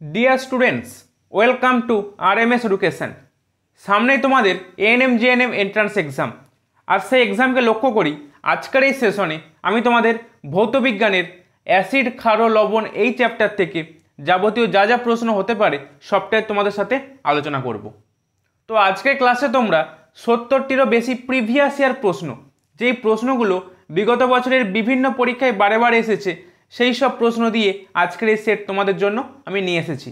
Dear students, welcome to RMS education. সামনেই তোমাদের ANM GNM entrance exam, আর সেই এক্সামকে লক্ষ্য করি আজকের এই সেশনে আমি তোমাদের ভৌতবিজ্ঞানের অ্যাসিড ক্ষার লবণ এই চ্যাপ্টার থেকে যাবতীয় যা যা প্রশ্ন হতে পারে সবটাই তোমাদের সাথে আলোচনা করব। তো আজকের ক্লাসে তোমরা 70টিরও বেশি প্রিভিয়াস ইয়ার প্রশ্ন, যেই প্রশ্নগুলো বিগত বছরের বিভিন্ন পরীক্ষায় বারে বারে এসেছে, সেই সব প্রশ্ন দিয়ে আজকের এই সেট তোমাদের জন্য আমি নিয়ে এসেছি।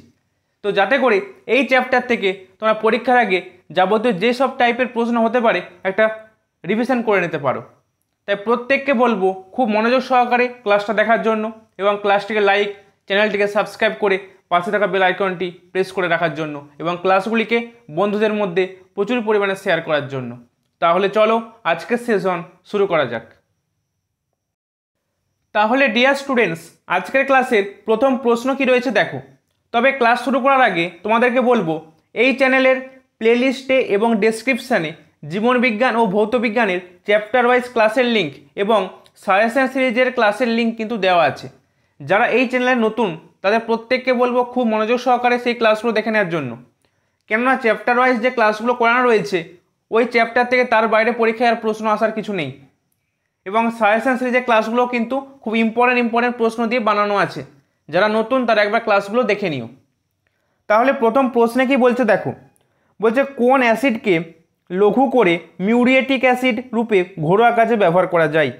তো যাতে করে এই চ্যাপ্টার থেকে তোমরা পরীক্ষার আগে যাবতীয় যেসব টাইপের প্রশ্ন হতে পারে একটা রিভিশন করে নিতে পারো। তাই প্রত্যেককে বলবো খুব মনোযোগ সহকারে ক্লাসটা দেখার জন্য, এবং ক্লাসটিকে লাইক, চ্যানেলটিকে সাবস্ক্রাইব করে পাশে থাকা বেল আইকনটি প্রেস করে রাখার জন্য, এবং ক্লাসগুলিকে বন্ধুদের মধ্যে প্রচুর পরিমাণে শেয়ার করার জন্য। তাহলে চলো আজকের সেশন শুরু করা যাক। তাহলে ডিয়ার স্টুডেন্টস, আজকের ক্লাসের প্রথম প্রশ্ন কি রয়েছে দেখো। তবে ক্লাস শুরু করার আগে তোমাদেরকে বলবো এই চ্যানেলের প্লেলিস্টে এবং ডেসক্রিপশানে জীবনবিজ্ঞান ও ভৌতবিজ্ঞানের চ্যাপ্টার ওয়াইজ ক্লাসের লিঙ্ক এবং সাজেশন সিরিজের ক্লাসের লিঙ্ক কিন্তু দেওয়া আছে। যারা এই চ্যানেলে নতুন তাদের প্রত্যেককে বলবো খুব মনোযোগ সহকারে সেই ক্লাসগুলো দেখে নেওয়ার জন্য, কেননা চ্যাপ্টার ওয়াইজ যে ক্লাসগুলো করানো রয়েছে ওই চ্যাপ্টার থেকে তার বাইরে পরীক্ষায় আর প্রশ্ন আসার কিছু নেই। এবং সাজেশন সিরিজের ক্লাসগুলো কিন্তু খুব ইম্পর্টেন্ট প্রশ্ন দিয়ে বানানো আছে। যারা নতুন তারা একবার ক্লাসগুলো দেখে নিও। তাহলে প্রথম প্রশ্নে কি বলছে দেখো, বলছে কোন অ্যাসিডকে লঘু করে মিউরিয়েটিক অ্যাসিড রূপে ঘরোয়া কাজে ব্যবহার করা যায়।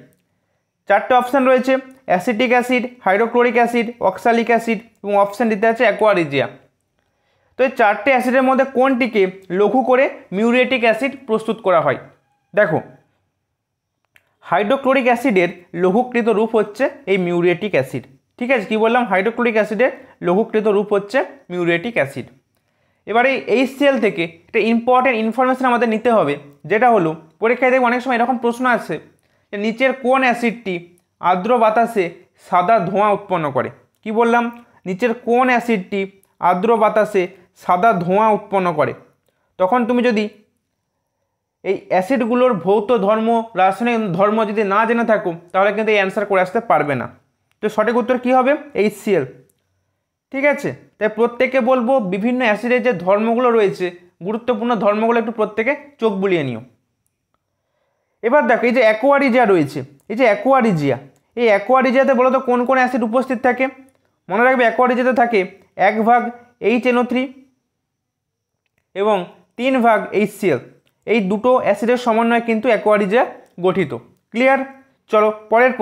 চারটে অপশান রয়েছে, acetic acid, hydrochloric acid, oxalic acid এবং অপশান দিতে আছে অ্যাকোয়া রিজিয়া। তো এই চারটে অ্যাসিডের মধ্যে কোনটিকে লঘু করে মিউরিয়েটিক অ্যাসিড প্রস্তুত করা হয়। দেখো, হাইড্রোক্লোরিক অ্যাসিডের লঘুকৃত রূপ হচ্ছে এই মিউরিয়েটিক অ্যাসিড। ঠিক আছে, কি বললাম? হাইড্রোক্লোরিক অ্যাসিডের লঘুকৃত রূপ হচ্ছে মিউরিয়েটিক অ্যাসিড। এবারে এই HCl থেকে একটা ইম্পর্টেন্ট ইনফরমেশন আমাদের নিতে হবে, যেটা হলো পরীক্ষায় দেখবে অনেক সময় এরকম প্রশ্ন আছে যে নিচের কোন অ্যাসিডটি আর্দ্র বাতাসে সাদা ধোঁয়া উৎপন্ন করে। কি বললাম? নিচের কোন অ্যাসিডটি আর্দ্র বাতাসে সাদা ধোঁয়া উৎপন্ন করে। তখন তুমি যদি এই অ্যাসিডগুলোর ভৌত ধর্ম, রাসায়নিক ধর্ম যদি না জেনে থাকো তাহলে কিন্তু এই অ্যান্সার করে আসতে পারবে না। তো সঠিক উত্তর কী হবে? HCl। ঠিক আছে, তাই প্রত্যেককে বলবো বিভিন্ন অ্যাসিডের যে ধর্মগুলো রয়েছে, গুরুত্বপূর্ণ ধর্মগুলো একটু প্রত্যেকে চোখ বুলিয়ে নিও। এবার দেখো, এই যে অ্যাকোয়া রিজিয়া রয়েছে, এই যে অ্যাকোয়া রিজিয়া, এই অ্যাকোয়া রিজিয়াতে বলো তো কোন কোন অ্যাসিড উপস্থিত থাকে। মনে রাখবে অ্যাকোয়া রিজিয়াতে থাকে 1 ভাগ HNO3 এবং 3 ভাগ HCl। এই দুটো অ্যাসিডের সমন্বয়ে কিন্তু অ্যাকোয়া রিজিয়া গঠিত। ক্লিয়ার? চলো পরের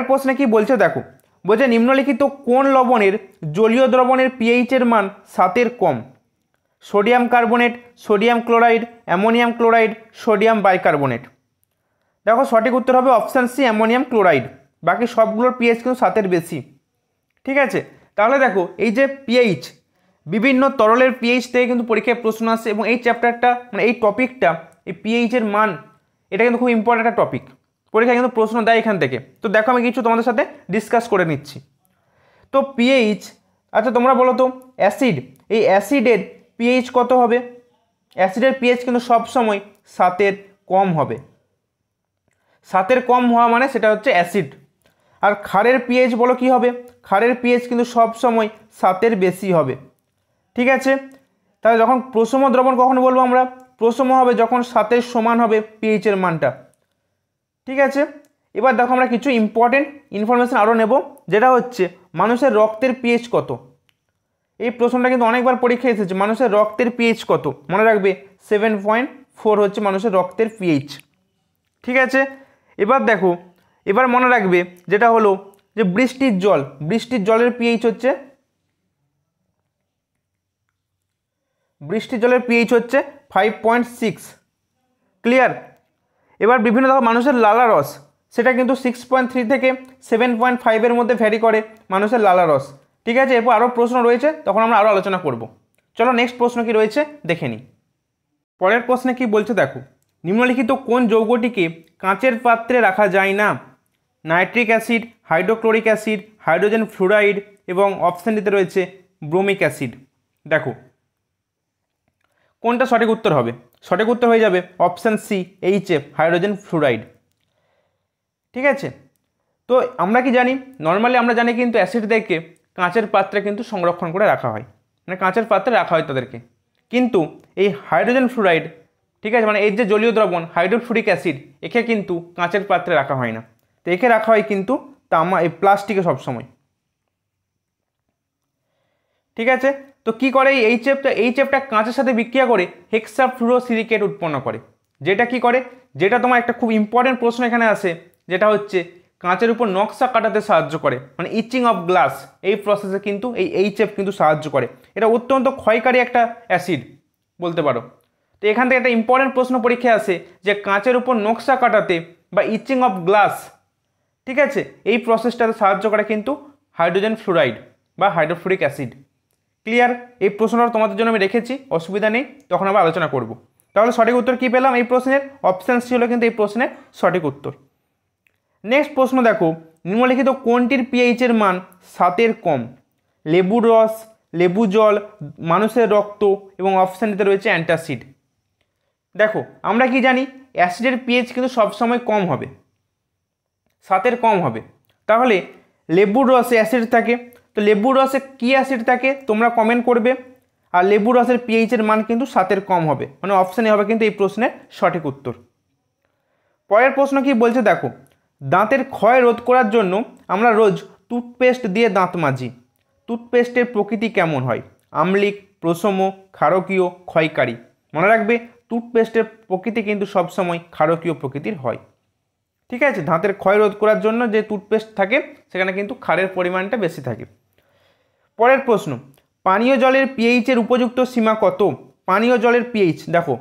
প্রশ্নে কি বলছে দেখো, বলছে নিম্নলিখিত কোন লবণের জলীয় দ্রবণের পিএইচের মান 7-এর কম। Sodium carbonate, sodium chloride, ammonium chloride, sodium bicarbonate. দেখো সঠিক উত্তর হবে অপশান সি, অ্যামোনিয়াম ক্লোরাইড। বাকি সবগুলোর পিএইচ কিন্তু 7-এর বেশি। ঠিক আছে, তাহলে দেখো এই যে পিএইচ, বিভিন্ন তরলের পিএইচ থেকে কিন্তু পরীক্ষায় প্রশ্ন আসে, এবং এই চ্যাপ্টারটা মানে এই টপিকটা, এই পিএইচের মান, এটা কিন্তু খুব ইম্পর্টেন্ট একটা টপিক। পরীক্ষায় কিন্তু প্রশ্ন দেয় এখান থেকে। তো দেখো আমি কিছু তোমাদের সাথে ডিসকাস করে নিচ্ছি। তো পিএইচ, আচ্ছা তোমরা বলো তো অ্যাসিড, এই অ্যাসিডের পিএইচ কত হবে? অ্যাসিডের পিএইচ কিন্তু সবসময় 7-এর কম হবে। 7-এর কম হওয়া মানে সেটা হচ্ছে অ্যাসিড। আর ক্ষারের পিএইচ বলো কি হবে? ক্ষারের পিএইচ কিন্তু সবসময় 7-এর বেশি হবে। ঠিক আছে, তাহলে যখন প্রশম দ্রবণ কখন বলবো আমরা? প্রশম হবে যখন 7-এর সমান হবে পিএইচের মানটা। ঠিক আছে, এবার দেখো আমরা কিছু ইম্পর্টেন্ট ইনফরমেশান আরও নেব, যেটা হচ্ছে মানুষের রক্তের পিএইচ কত। এই প্রশ্নটা কিন্তু অনেকবার পরীক্ষায় এসেছে, মানুষের রক্তের পিএইচ কত। মনে রাখবে 7.4 হচ্ছে মানুষের রক্তের পিএইচ। ঠিক আছে, এবার দেখো, এবার মনে রাখবে যেটা হলো যে বৃষ্টির জলের পিএইচ হচ্ছে, বৃষ্টির জলের পিএইচ হচ্ছে 5.6। ক্লিয়ার? এবার বিভিন্ন দেখো মানুষের লালারস, সেটা কিন্তু 6.3 থেকে 7.5-এর মধ্যে ভ্যারি করে মানুষের লালারস। ঠিক আছে, এরপর আরও প্রশ্ন রয়েছে, তখন আমরা আরও আলোচনা করব। চলো নেক্সট প্রশ্ন কি রয়েছে দেখে নিই। পরের প্রশ্নে কি বলছে দেখো, নিম্নলিখিত কোন যৌগটিকে কাঁচের পাত্রে রাখা যায় না। Nitric acid, hydrochloric acid, hydrogen fluoride এবং অপশান দিতে রয়েছে ব্রোমিক অ্যাসিড। দেখো কোনটা সঠিক উত্তর হবে? সঠিক উত্তর হয়ে যাবে option C, HF, hydrogen fluoride. ঠিক আছে, তো আমরা কি জানি? নর্মালি আমরা জানি কিন্তু অ্যাসিড থেকে কাঁচের পাত্রে কিন্তু সংরক্ষণ করে রাখা হয়, মানে কাঁচের পাত্রে রাখা হয় তাদেরকে। কিন্তু এই হাইড্রোজেন ফ্লুরাইড, ঠিক আছে, মানে এর যে জলীয় দ্রবণ হাইড্রোফ্লুরিক অ্যাসিড, একে কিন্তু কাঁচের পাত্রে রাখা হয় না, তো একে রাখা হয় কিন্তু এই প্লাস্টিকে সবসময়। ঠিক আছে, তো কি করে এই এইচএফটা কাঁচের সাথে বিক্রিয়া করে হেক্সাফ্লুরোসিলিকেট উৎপন্ন করে, যেটা কি করে, যেটা তোমার একটা খুব ইম্পর্টেন্ট প্রশ্ন এখানে আসে, যেটা হচ্ছে কাঁচের উপর নকশা কাটাতে সাহায্য করে, মানে ইচিং অফ গ্লাস, এই প্রসেসে কিন্তু এই এইচএফ কিন্তু সাহায্য করে। এটা অত্যন্ত ক্ষয়কারী একটা অ্যাসিড বলতে পারো। তো এখান থেকে একটা ইম্পর্টেন্ট প্রশ্ন পরীক্ষায় আসে যে কাঁচের উপর নকশা কাটাতে বা ইচিং অফ গ্লাস, ঠিক আছে, এই প্রসেসটাতে সাহায্য করে কিন্তু হাইড্রোজেন ফ্লুরাইড বা হাইড্রোফ্লুরিক অ্যাসিড। ক্লিয়ার? এই প্রশ্নটা তোমাদের জন্য আমি রেখেছি, অসুবিধা নেই, তখন আবার আলোচনা করব। তাহলে সঠিক উত্তর কী পেলাম এই প্রশ্নের? অপশান ছিল কিন্তু এই প্রশ্নের সঠিক উত্তর। নেক্সট প্রশ্ন দেখো, নিম্নলিখিত কোনটির পিএইচের মান 7-এর কম? লেবুর রস, লেবু জল, মানুষের রক্ত এবং অপশানটিতে রয়েছে অ্যান্টাসিড। দেখো আমরা কি জানি, অ্যাসিডের পিএইচ কিন্তু সবসময় কম হবে, 7-এর কম হবে। তাহলে লেবুর রসে অ্যাসিড থাকে, তো লেবুর রসে কী অ্যাসিড থাকে তোমরা কমেন্ট করবে। আর লেবুর রসের পিএইচের মান কিন্তু 7-এর কম হবে, মানে অপশানে হবে কিন্তু এই প্রশ্নের সঠিক উত্তর। পরের প্রশ্ন কি বলছে দেখো, দাঁতের ক্ষয় রোধ করার জন্য আমরা রোজ টুথপেস্ট দিয়ে দাঁত মাজি। টুথপেস্টের প্রকৃতি কেমন হয়? আম্লিক, প্রশম, ক্ষারকীয়, ক্ষয়কারী। মনে রাখবে টুথপেস্টের প্রকৃতি কিন্তু সবসময় ক্ষারকীয় প্রকৃতির হয়। ঠিক আছে, দাঁতের ক্ষয় রোধ করার জন্য যে টুথপেস্ট থাকে সেখানে কিন্তু ক্ষারের পরিমাণটা বেশি থাকে। পরের প্রশ্ন, পানীয় জলের পিএইচের উপযুক্ত সীমা কত? পানীয় জলের পিএইচ দেখো,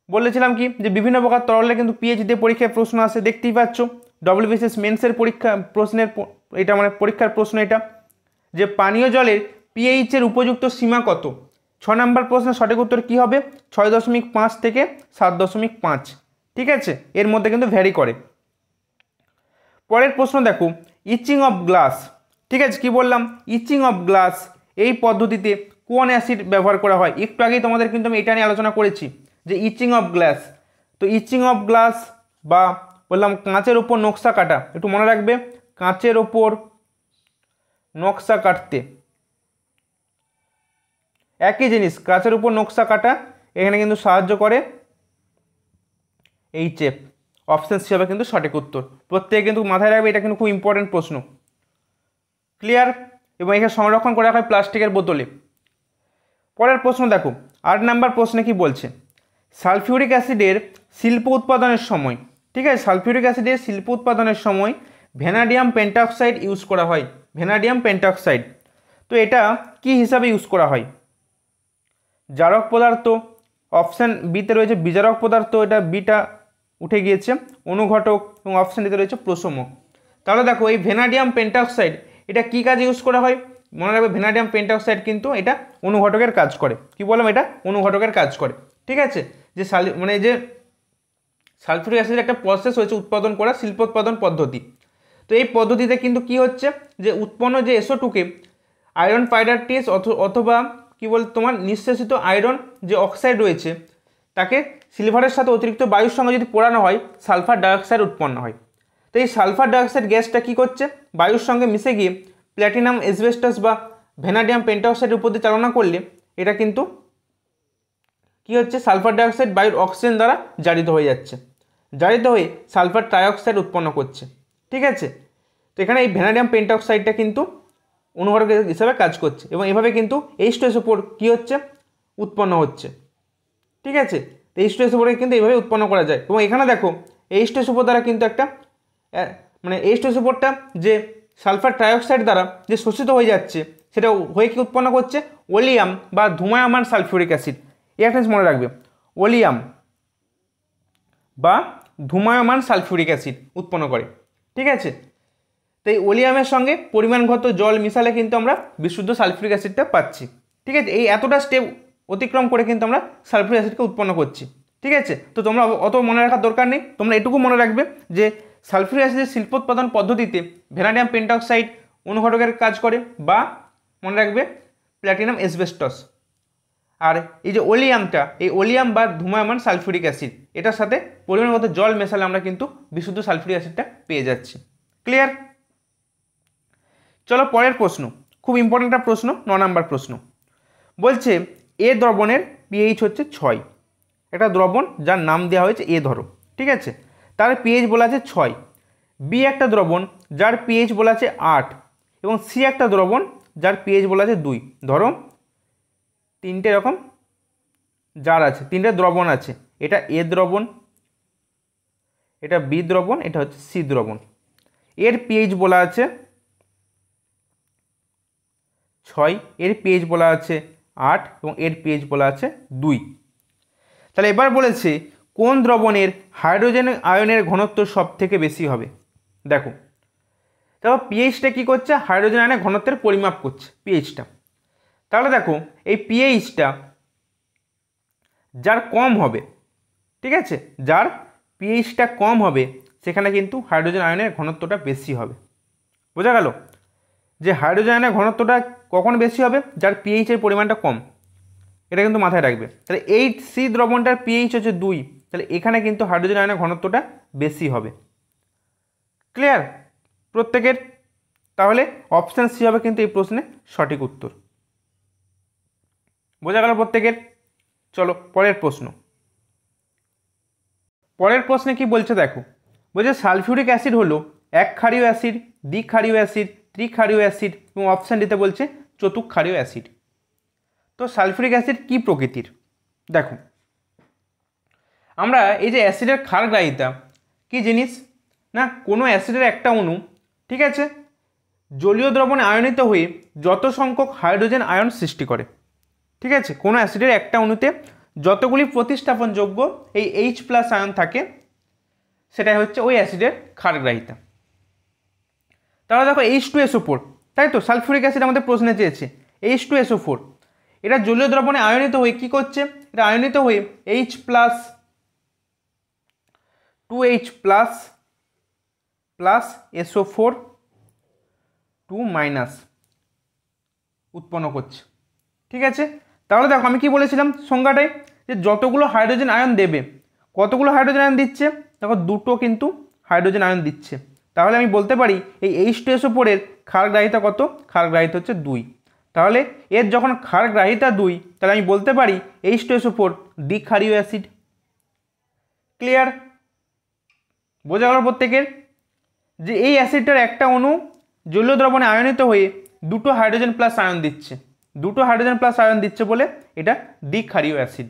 বলেছিলাম কি যে বিভিন্ন প্রকার তরলে কিন্তু পিএইচ দিয়ে পরীক্ষায় প্রশ্ন আসে, দেখতেই পাচ্ছ ডব্লিউবিসিএস মেন্সের এটা মানে পরীক্ষার প্রশ্ন এটা, যে পানীয় জলের পিএইচের উপযুক্ত সীমা কত? 6 নম্বর প্রশ্নের সঠিক উত্তর কী হবে? 6.5 থেকে 7.5। ঠিক আছে, এর মধ্যে কিন্তু ভ্যারি করে। পরের প্রশ্ন দেখো, ইচিং অফ গ্লাস, ঠিক আছে, কি বললাম, ইচিং অফ গ্লাস এই পদ্ধতিতে কোন অ্যাসিড ব্যবহার করা হয়? একটু আগেই তোমাদের কিন্তু আমি এটা নিয়ে আলোচনা করেছি যে ইচিং অফ গ্লাস। তো ইচিং অফ গ্লাস বা বললাম কাঁচের ওপর নকশা কাটা, একটু মনে রাখবে কাঁচের ওপর নকশা কাটতে, একই জিনিস, কাঁচের উপর নকশা কাটা, এখানে কিন্তু সাহায্য করে এইচএফ। অপশান সি হবে কিন্তু সঠিক উত্তর। প্রত্যেকে কিন্তু মাথায় রাখবে, এটা কিন্তু খুব ইম্পর্টেন্ট প্রশ্ন। ক্লিয়ার? এবং এখানে সংরক্ষণ করে রাখা হয় প্লাস্টিকের বোতলে। পরের প্রশ্ন দেখো, 8 নাম্বার প্রশ্নে কি বলছে, সালফিউরিক অ্যাসিডের শিল্প উৎপাদনের সময়, ঠিক আছে, সালফিউরিক অ্যাসিডের শিল্প উৎপাদনের সময় ভ্যানাডিয়াম পেন্টঅক্সাইড ইউজ করা হয়। ভ্যানাডিয়াম পেন্টঅক্সাইড, তো এটা কি হিসাবে ইউজ করা হয়? জারক পদার্থ, অপশান বিতে রয়েছে বিজারক পদার্থ, এটা বিটা উঠে গিয়েছে, অনুঘটক, এবং অপশান ডিতে রয়েছে প্রশমক। তাহলে দেখো এই ভ্যানাডিয়াম পেন্টঅক্সাইড এটা কি কাজে ইউজ করা হয়? মনে রাখবে ভ্যানাডিয়াম পেন্টঅক্সাইড কিন্তু এটা অনুঘটকের কাজ করে। কি বললাম? এটা অনুঘটকের কাজ করে। ঠিক আছে, যে যে সালফিউরিক অ্যাসিডের একটা প্রসেস হয়েছে উৎপাদন করা, শিল্পোৎপাদন পদ্ধতি। তো এই পদ্ধতিতে কিন্তু কি হচ্ছে, যে উৎপন্ন যে SO2 আয়রন পাইরাইটেস অথবা কি বল তোমার নিঃশেষিত আয়রন যে অক্সাইড রয়েছে তাকে সিলভারের সাথে অতিরিক্ত বায়ুর সঙ্গে যদি পোড়ানো হয় সালফার ডাইঅক্সাইড উৎপন্ন হয়। তো এই সালফার ডাইঅক্সাইড গ্যাসটা কী করছে, বায়ুর সঙ্গে মিশে গিয়ে প্ল্যাটিনাম এসবেস্টাস বা ভ্যানাডিয়াম পেন্টঅক্সাইডের উপর দিয়ে চালনা করলে এটা কিন্তু কি হচ্ছে, সালফার ডাইঅক্সাইড বায়ুর অক্সিজেন দ্বারা জারিত হয়ে যাচ্ছে, জারিত হয়ে সালফার ট্রাইঅক্সাইড উৎপন্ন করছে। ঠিক আছে, তো এখানে এই ভ্যানাডিয়াম পেন্টঅক্সাইডটা কিন্তু অনুঘটক হিসাবে কাজ করছে, এবং এভাবে কিন্তু H2SO4 কী হচ্ছে, উৎপন্ন হচ্ছে। ঠিক আছে, তো H2SO4 কিন্তু এইভাবে উৎপন্ন করা যায়। এবং এখানে দেখো H2SO4 দ্বারা কিন্তু একটা মানে H2SO4টা যে সালফার ট্রাইঅক্সাইড দ্বারা যে শোষিত হয়ে যাচ্ছে সেটা হয়ে কি উৎপন্ন করছে, ওলিয়াম বা ধূমায়মান সালফিউরিক অ্যাসিড। এই একটা মনে রাখবে, ওলিয়াম বা ধূমায়মান সালফিউরিক অ্যাসিড উৎপন্ন করে। ঠিক আছে, তো এই ওলিয়ামের সঙ্গে পরিমাণগত জল মিশালে কিন্তু আমরা বিশুদ্ধ সালফিউরিক অ্যাসিডটা পাচ্ছি। ঠিক আছে, এই এতটা স্টেপ অতিক্রম করে কিন্তু আমরা সালফিউরিক অ্যাসিডকে উৎপন্ন করছি। ঠিক আছে, তো তোমরা অত মনে রাখার দরকার নেই, তোমরা এটুকু মনে রাখবে যে সালফিউরিক অ্যাসিডের শিল্পোৎপাদন পদ্ধতিতে ভ্যানাডিয়াম পেন্টঅক্সাইড অনুঘটকের কাজ করে, বা মনে রাখবে প্ল্যাটিনাম এসবেস্টস। আর এই যে ওলিয়ামটা, এই ওলিয়াম বা ধূমায়মান সালফিউরিক অ্যাসিড, এটার সাথে পরিমাণগত জল মেশালে আমরা কিন্তু বিশুদ্ধ সালফিউরিক অ্যাসিডটা পেয়ে যাচ্ছি। ক্লিয়ার? চলো পরের প্রশ্ন, খুব ইম্পর্টেন্ট একটা প্রশ্ন, 9 নাম্বার প্রশ্ন। বলছে এ দ্রবণের পিএইচ হচ্ছে 6, একটা দ্রবণ যার নাম দেওয়া হয়েছে এ ধরো, ঠিক আছে, তার পিএইচ বলা আছে 6। বি একটা দ্রবণ যার পিএইচ বলা আছে 8 এবং সি একটা দ্রবণ যার পিএইচ বলা আছে 2। ধরো তিনটে এরকম যার আছে, তিনটে দ্রবণ আছে, এটা এ দ্রবণ, এটা বি দ্রবণ, এটা হচ্ছে সি দ্রবণ। এর পিএইচ বলা আছে 6, এর পিএইচ বলা আছে 8 এবং এর পিএইচ বলা আছে 2। তাহলে এবার বলেছে কোন দ্রবণের হাইড্রোজেন আয়নের ঘনত্ব সব থেকে বেশি হবে। দেখো তারপর পিএইচটা কী করছে, হাইড্রোজেন আয়নের ঘনত্বের পরিমাপ করছে পিএইচটা। তাহলে দেখো এই পিএইচটা যার কম হবে, ঠিক আছে, যার পিএইচটা কম হবে সেখানে কিন্তু হাইড্রোজেন আয়নের ঘনত্বটা বেশি হবে। বোঝা গেল যে হাইড্রোজেন আয়নের ঘনত্বটা কখন বেশি হবে, যার পিএইচের পরিমাণটা কম, এটা কিন্তু মাথায় রাখবে। তাহলে এই সি দ্রবণটার পিএইচ হচ্ছে 2, তাহলে এখানে কিন্তু হাইড্রোজেন আয়নের ঘনত্বটা বেশি হবে। ক্লিয়ার প্রত্যেকের? তাহলে অপশান সি হবে কিন্তু এই প্রশ্নে সঠিক উত্তর। বোঝা গেল প্রত্যেকের? চলো পরের প্রশ্ন। পরের প্রশ্নে কি বলছে দেখো, বলছে সালফিউরিক অ্যাসিড হলো একক্ষারীয় অ্যাসিড, দ্বিক্ষারীয় অ্যাসিড, ত্রিক্ষারীয় অ্যাসিড এবং অপশান দিতে বলছে চতুক্ষারীয় অ্যাসিড। তো সালফিউরিক অ্যাসিড কি প্রকৃতির? দেখো আমরা এই যে অ্যাসিডের ক্ষারগ্রাহিতা কি জিনিস না, কোনো অ্যাসিডের একটা অণু, ঠিক আছে, জলীয় দ্রবণে আয়নিত হয়ে যত সংখ্যক হাইড্রোজেন আয়ন সৃষ্টি করে, ঠিক আছে, কোনো অ্যাসিডের একটা অণুতে যতগুলি প্রতিস্থাপনযোগ্য এই H+ আয়ন থাকে সেটাই হচ্ছে ওই অ্যাসিডের ক্ষারগ্রাহিতা। তাহলে দেখো H2SO4, তাই তো সালফিউরিক অ্যাসিড আমাদের প্রশ্নে চেয়েছে H2SO4, এটা জলীয় দ্রবণে আয়নিত হয়ে কি করছে, এটা আয়নিত হয়ে H+ 2H+ প্লাস SO4 2- উৎপন্ন করছে, ঠিক আছে। তাহলে দেখো আমি কি বলেছিলাম সংজ্ঞাটায়, যে যতগুলো হাইড্রোজেন আয়ন দেবে, কতগুলো হাইড্রোজেন আয়ন দিচ্ছে, দেখো দুটো কিন্তু হাইড্রোজেন আয়ন দিচ্ছে। তাহলে আমি বলতে পারি এই H2SO4 এর ক্ষারগ্রাহিতা কত, ক্ষারগ্রাহিতা হচ্ছে 2। তাহলে এর যখন ক্ষারগ্রাহিতা 2, তাহলে আমি বলতে পারি H2SO4 দ্বিক্ষারীয় অ্যাসিড। ক্লিয়ার? বোঝা গেল প্রত্যেকের যে এই অ্যাসিডটার একটা অণু জলীয় দ্রবণে আয়নিত হয়ে দুটো হাইড্রোজেন প্লাস আয়ন দিচ্ছে, দুটো হাইড্রোজেন প্লাস আয়ন দিচ্ছে বলে এটা দ্বিক্ষারীয় অ্যাসিড।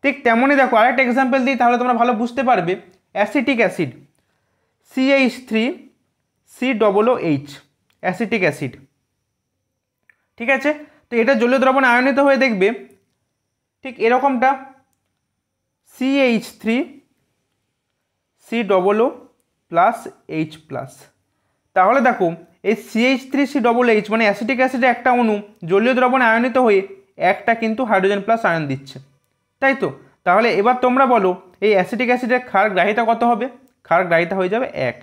ঠিক তেমনই দেখো আরেকটা এক্সাম্পল দিই, তাহলে তোমরা ভালো বুঝতে পারবে। Acetic acid CH3COOH acetic acid, ঠিক আছে। তো এটা জলীয় দ্রবণে আয়নিত হয়ে দেখবে ঠিক এরকমটা CH3COO প্লাস H+। তাহলে দেখো এই CH3COOH মানে অ্যাসিটিক অ্যাসিডের একটা অণু জলীয় দ্রবণে আয়নিত হয়ে একটা কিন্তু হাইড্রোজেন প্লাস আয়ন দিচ্ছে, তাই তো। তাহলে এবার তোমরা বলো এই অ্যাসিটিক অ্যাসিডের ক্ষারগ্রাহিতা কত হবে? ক্ষারগ্রাহিতা হয়ে যাবে 1।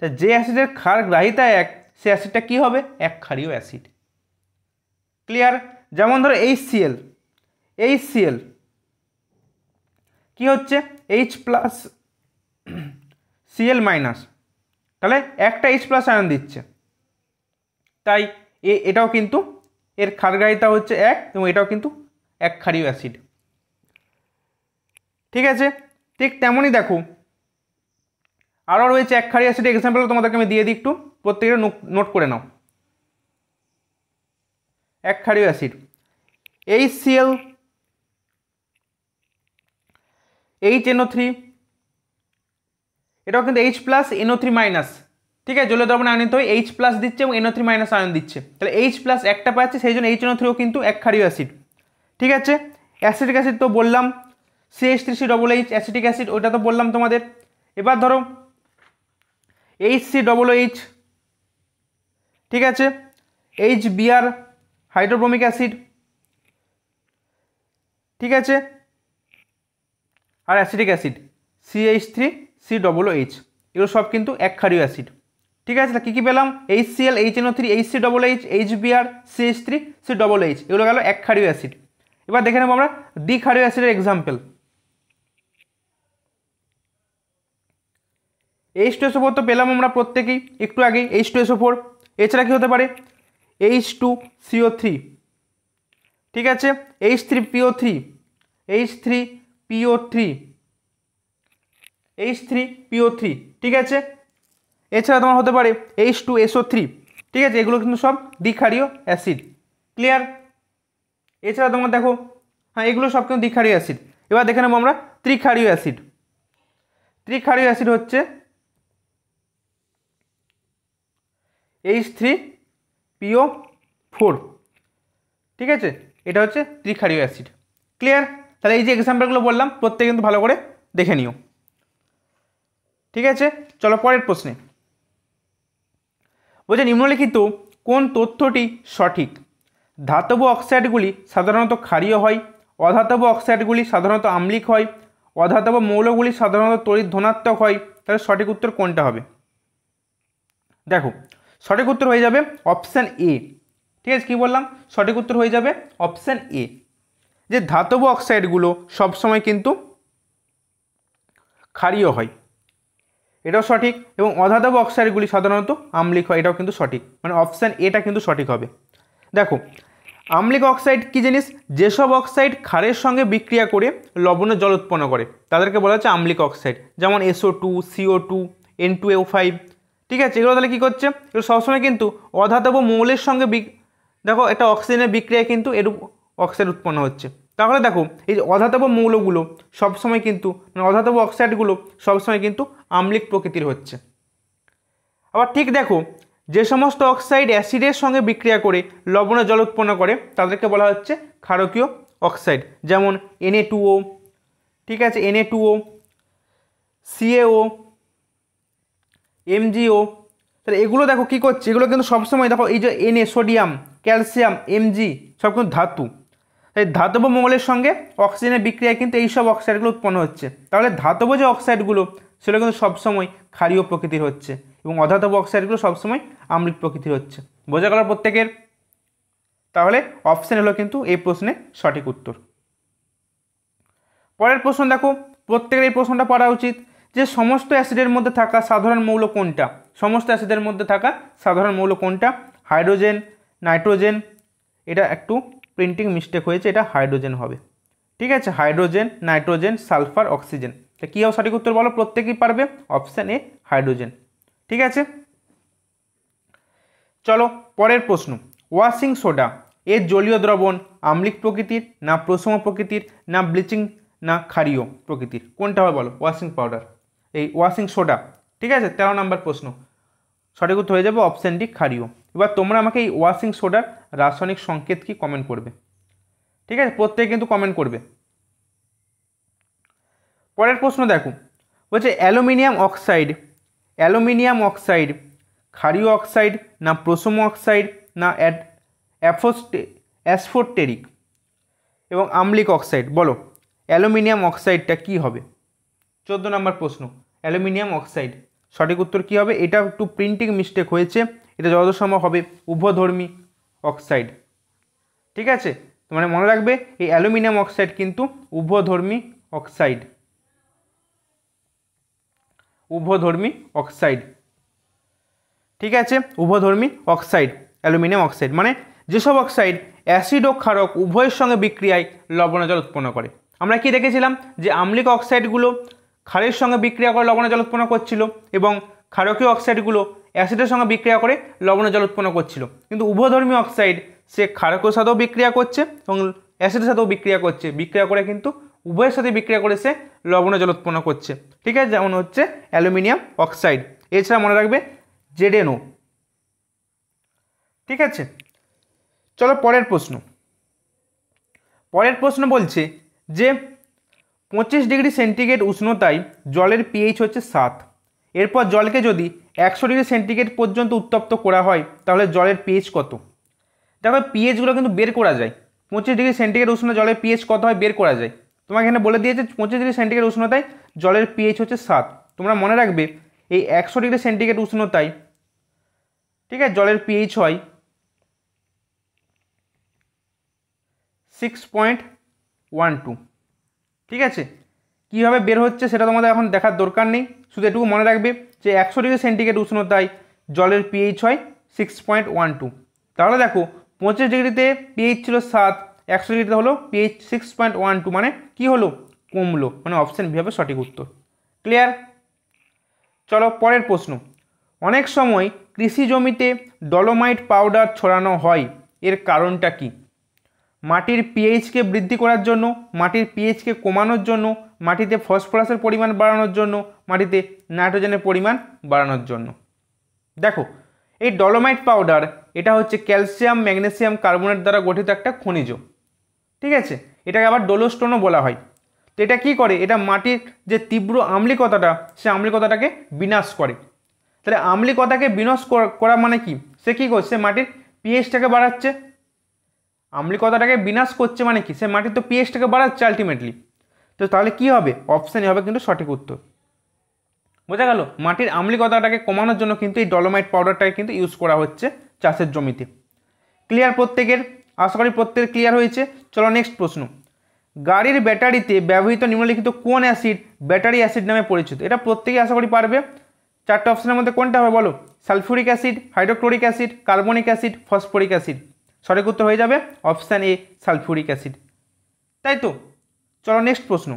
তা যে অ্যাসিডের ক্ষারগ্রাহিতা 1 সে অ্যাসিডটা কি হবে? একক্ষারীয় অ্যাসিড। ক্লিয়ার? যেমন ধরো HCl কি হচ্ছে H+ Cl-, তাহলে একটা H+ আয়ন দিচ্ছে, তাই এটাও কিন্তু এর ক্ষারগ্রাহিতা হচ্ছে 1 এবং এটাও কিন্তু একক্ষারীয় অ্যাসিড, ঠিক আছে। ঠিক তেমনই দেখো আরও রয়েছে একক্ষারীয় অ্যাসিড এক্সাম্পল, তোমাদেরকে আমি দিয়ে দিই, একটু প্রত্যেকের নোট করে নাও। একক্ষারীয় অ্যাসিড HCl HNO3, এটাও কিন্তু H+ NO3-, ঠিক আছে, জলীয় দ্রবণে আয়নিত হয়ে H+ দিচ্ছে এবং NO3- আয়ন দিচ্ছে, তাহলে H+ একটা পাচ্ছে, সেই জন্য HNO3ও কিন্তু একক্ষারীয় অ্যাসিড, ঠিক আছে। অ্যাসিটিক অ্যাসিড তো বললাম CH3COOH অ্যাসিটিক অ্যাসিড, ওইটা তো বললাম তোমাদের। এবার ধরো HCOOH, ঠিক আছে, HBr হাইড্রোব্রোমিক অ্যাসিড, ঠিক আছে, আর অ্যাসিটিক অ্যাসিড CH3COOH, এগুলো সব কিন্তু একক্ষারীয় অ্যাসিড, ঠিক আছে। কী কী পেলাম? HCl HNO3 HCOOH HBr CH3COOH, এগুলো গেল একক্ষারীয় অ্যাসিড। এবার দেখে নেবো আমরা দ্বিক্ষারীয় অ্যাসিডের এক্সাম্পল। H2SO4 তো পেলাম আমরা প্রত্যেকেই একটু আগেই H2SO4, এছাড়া কি হতে পারে H2CO3, ঠিক আছে, H3PO3, H3PO3, H3PO3, ঠিক আছে। এছাড়া তোমার হতে পারে H2SO3, ঠিক আছে, এগুলো কিন্তু সব দ্বিক্ষারীয় অ্যাসিড, ক্লিয়ার। এছাড়া তোমার দেখো, হ্যাঁ, এগুলো সব কিন্তু দ্বিক্ষারীয় অ্যাসিড। এবার দেখে নেবো আমরা ত্রিক্ষারীয় অ্যাসিড। ত্রিক্ষারীয় অ্যাসিড হচ্ছে H3PO4, ঠিক আছে, এটা হচ্ছে ত্রিক্ষারীয় অ্যাসিড, ক্লিয়ার। তাহলে এই যে এক্সাম্পলগুলো বললাম প্রত্যেকে কিন্তু ভালো করে দেখে নিও, ঠিক আছে। চলো পরের প্রশ্নে। বলছে নিম্নলিখিত কোন তথ্যটি সঠিক? ধাতব অক্সাইডগুলি সাধারণত ক্ষারীয় হয়, অধাতব অক্সাইডগুলি সাধারণত আম্লিক হয়, অধাতব মৌলগুলি সাধারণত তড়িৎ ধনাত্মক হয়। তাহলে সঠিক উত্তর কোনটা হবে? দেখো, সঠিক উত্তর হয়ে যাবে অপশান এ, ঠিক আছে। কি বললাম? সঠিক উত্তর হয়ে যাবে অপশান এ, যে ধাতব অক্সাইডগুলো সবসময় কিন্তু ক্ষারীয় হয়, এটাও সঠিক। এবং অধাতব অক্সাইডগুলি সাধারণত আম্লিক হয়, এটাও কিন্তু সঠিক, মানে অপশান এটা কিন্তু সঠিক হবে। দেখো, আম্লিক অক্সাইড কী জিনিস? যেসব অক্সাইড ক্ষারের সঙ্গে বিক্রিয়া করে লবণের জল উৎপন্ন করে তাদেরকে বলা হচ্ছে আম্লিক অক্সাইড, যেমন SO2, CO2, N2O5, ঠিক আছে। এগুলো তাহলে কী করছে? এগুলো সবসময় কিন্তু অধাতব মৌলের সঙ্গে দেখো একটা অক্সিজেনের বিক্রিয়ায় কিন্তু এরূপ অক্সাইড উৎপন্ন হচ্ছে। তাহলে দেখো, এই যে অধাতব মৌলগুলো সবসময় কিন্তু, মানে অধাতব অক্সাইডগুলো সবসময় কিন্তু আম্লিক প্রকৃতির হচ্ছে। আবার ঠিক দেখো, যে সমস্ত অক্সাইড অ্যাসিডের সঙ্গে বিক্রিয়া করে লবণের জল উৎপন্ন করে তাদেরকে বলা হচ্ছে ক্ষারকীয় অক্সাইড, যেমন Na2O, ঠিক আছে, Na2O, CaO, MgO। তাহলে এগুলো দেখো কী করছে, এগুলো কিন্তু সবসময় দেখো এই যে Na, সোডিয়াম, ক্যালসিয়াম, Mg সব কিন্তু ধাতু। এই ধাতব মৌলের সঙ্গে অক্সিজেনের বিক্রিয়ায় কিন্তু এইসব অক্সাইডগুলো উৎপন্ন হচ্ছে। তাহলে ধাতব যে অক্সাইডগুলো সেগুলো কিন্তু সবসময় ক্ষারীয় প্রকৃতির হচ্ছে এবং অধাতব অক্সাইডগুলো সবসময় আম্লিক প্রকৃতির হচ্ছে। বোঝা গেল প্রত্যেকের? তাহলে অপশান হলো কিন্তু এই প্রশ্নে সঠিক উত্তর। পরের প্রশ্ন দেখো, প্রত্যেকের এই প্রশ্নটা পড়া উচিত, যে সমস্ত অ্যাসিডের মধ্যে থাকা সাধারণ মৌল কোনটা? সমস্ত অ্যাসিডের মধ্যে থাকা সাধারণ মৌল কোনটা? হাইড্রোজেন, নাইট্রোজেন, এটা একটু প্রিন্টিং মিস্টেক হয়েছে, এটা হাইড্রোজেন হবে, ঠিক আছে। Hydrogen, nitrogen, sulphur, oxygen. তা কী হবে সঠিক উত্তর বলো? প্রত্যেকেই পারবে, অপশান এ হাইড্রোজেন, ঠিক আছে। চলো পরের প্রশ্ন। ওয়াশিং সোডা এর জলীয় দ্রবণ আম্লিক প্রকৃতির, না প্রশম প্রকৃতির, না ব্লিচিং, না ক্ষারীয় প্রকৃতির? কোনটা হবে বলো? ওয়াশিং পাউডার, এই ওয়াশিং সোডা, ঠিক আছে। 13 নম্বর প্রশ্ন, সঠিক উত্তর হয়ে যাবে অপশান ডি ক্ষারীয়। এবার তোমরা আমাকে এই ওয়াশিং সোডার রাসায়নিক সংকেত কি কমেন্ট করবে, ঠিক আছে, প্রত্যেকে কিন্তু কমেন্ট করবে। পরের প্রশ্ন দেখো, বলছে অ্যালুমিনিয়াম অক্সাইড ক্ষারীয় অক্সাইড, না প্রশম অক্সাইড, না অ্যাসফোটেরিক এবং আম্লিক অক্সাইড? বলো অ্যালুমিনিয়াম অক্সাইডটা কি হবে? 14 নম্বর প্রশ্ন, অ্যালুমিনিয়াম অক্সাইড সঠিক উত্তর কি হবে? এটা একটু প্রিন্টিং মিস্টেক হয়েছে, এটা যতদূর সম্ভব হবে উভধর্মী অক্সাইড, ঠিক আছে। মানে মনে রাখবে এই অ্যালুমিনিয়াম অক্সাইড কিন্তু উভধর্মী অক্সাইড, ঠিক আছে, উভধর্মী অক্সাইড অ্যালুমিনিয়াম অক্সাইড। মানে যেসব অক্সাইড অ্যাসিড ও ক্ষারক উভয়ের সঙ্গে বিক্রিয়ায় লবণের জল উৎপন্ন করে। আমরা কি দেখেছিলাম যে আম্লিক অক্সাইডগুলো ক্ষারের সঙ্গে বিক্রিয়া করে লবণের জল উৎপন্ন করছিল এবং ক্ষারকীয় অক্সাইডগুলো অ্যাসিডের সঙ্গে বিক্রিয়া করে লবণের জল উৎপন্ন করছিল। কিন্তু উভধর্মী অক্সাইড সে ক্ষারকের সাথেও বিক্রিয়া করছে এবং অ্যাসিডের সাথেও বিক্রিয়া করছে, বিক্রিয়া করে কিন্তু উভয়ের সাথে বিক্রিয়া করে সে লবণের জল উৎপন্ন করছে, ঠিক আছে, যেমন হচ্ছে অ্যালুমিনিয়াম অক্সাইড। এছাড়া মনে রাখবে ZnO, ঠিক আছে। চলো পরের প্রশ্ন বলছে যে 25 ডিগ্রি সেন্টিগ্রেড উষ্ণতায় জলের পিএইচ হচ্ছে 7, এরপর জলকে যদি 100 ডিগ্রি সেন্টিগ্রেড পর্যন্ত উত্তপ্ত করা হয় তাহলে জলের পিএইচ কত? দেখো পিএইচগুলো কিন্তু বের করা যায়, 25 ডিগ্রি সেন্টিগ্রেড উষ্ণতায় জলের পিএইচ কত হয় বের করা যায়। তোমাকে এখানে বলে দিয়েছে 25 ডিগ্রি সেন্টিগ্রেড উষ্ণতায় জলের পিএইচ হচ্ছে 7। তোমরা মনে রাখবে এই 100 ডিগ্রি সেন্টিগ্রেড উষ্ণতায়, ঠিক আছে, জলের পিএইচ হয় 6.12, ঠিক আছে। কীভাবে বের হচ্ছে সেটা তোমাদের এখন দেখার দরকার নেই, শুধু এটুকু মনে রাখবে যে 100 ডিগ্রি সেন্টিগ্রেড উষ্ণতায় জলের পিএইচ হয় 6.12। তাহলে দেখো 25 ডিগ্রিতে পিএইচ ছিল 7, 100 ডিগ্রিতে হলো পিএইচ 6.12, মানে কি হলো, কমলো, মানে অপশান বি হবে সঠিক উত্তর। ক্লিয়ার? চলো পরের প্রশ্ন। অনেক সময় কৃষি জমিতে ডলোমাইট পাউডার ছড়ানো হয়, এর কারণটা কি? মাটির পিএইচকে বৃদ্ধি করার জন্য, মাটির পিএইচকে কমানোর জন্য, মাটিতে ফসফরাসের পরিমাণ বাড়ানোর জন্য, মাটিতে নাইট্রোজেনের পরিমাণ বাড়ানোর জন্য। দেখো, এই ডলোমাইট পাউডার এটা হচ্ছে ক্যালসিয়াম ম্যাগনেসিয়াম কার্বনেট দ্বারা গঠিত একটা খনিজ, ঠিক আছে? এটাকে আবার ডোলোস্টোনও বলা হয়। তো এটা কি করে, এটা মাটির যে তীব্র আম্লিকতাটা, সে আম্লিকতাটাকে বিনাশ করে। তাহলে আম্লিকতাকে বিনাশ করা মানে কি, সে কী করছে, মাটির পিএইচটাকে বাড়াচ্ছে। আম্লিকতাটাকে বিনাশ করছে মানে কি, সে মাটির তো পিএইচটাকে বাড়াচ্ছে আলটিমেটলি। তো তাহলে কি হবে, অপশানই হবে কিন্তু সঠিক উত্তর। বোঝা গেল? মাটির আম্লিকতাটাকে কমানোর জন্য কিন্তু এই ডলোমাইট পাউডারটাকে কিন্তু ইউজ করা হচ্ছে চাষের জমিতে। ক্লিয়ার প্রত্যেকের? আশা করি প্রত্যেকের ক্লিয়ার হয়েছে। চলো নেক্সট প্রশ্ন। গাড়ির ব্যাটারিতে ব্যবহৃত নিম্নলিখিত কোন অ্যাসিড ব্যাটারি অ্যাসিড নামে পরিচিত? এটা প্রত্যেকেই আশা করি পারবে। চারটে অপশনের মধ্যে কোনটা হবে বলো? Sulphuric acid, hydrochloric acid, carbonic acid, phosphoric acid. সঠিক উত্তর হয়ে যাবে অপশান এ, সালফিউরিক অ্যাসিড। তাই তো? চলো নেক্সট প্রশ্ন।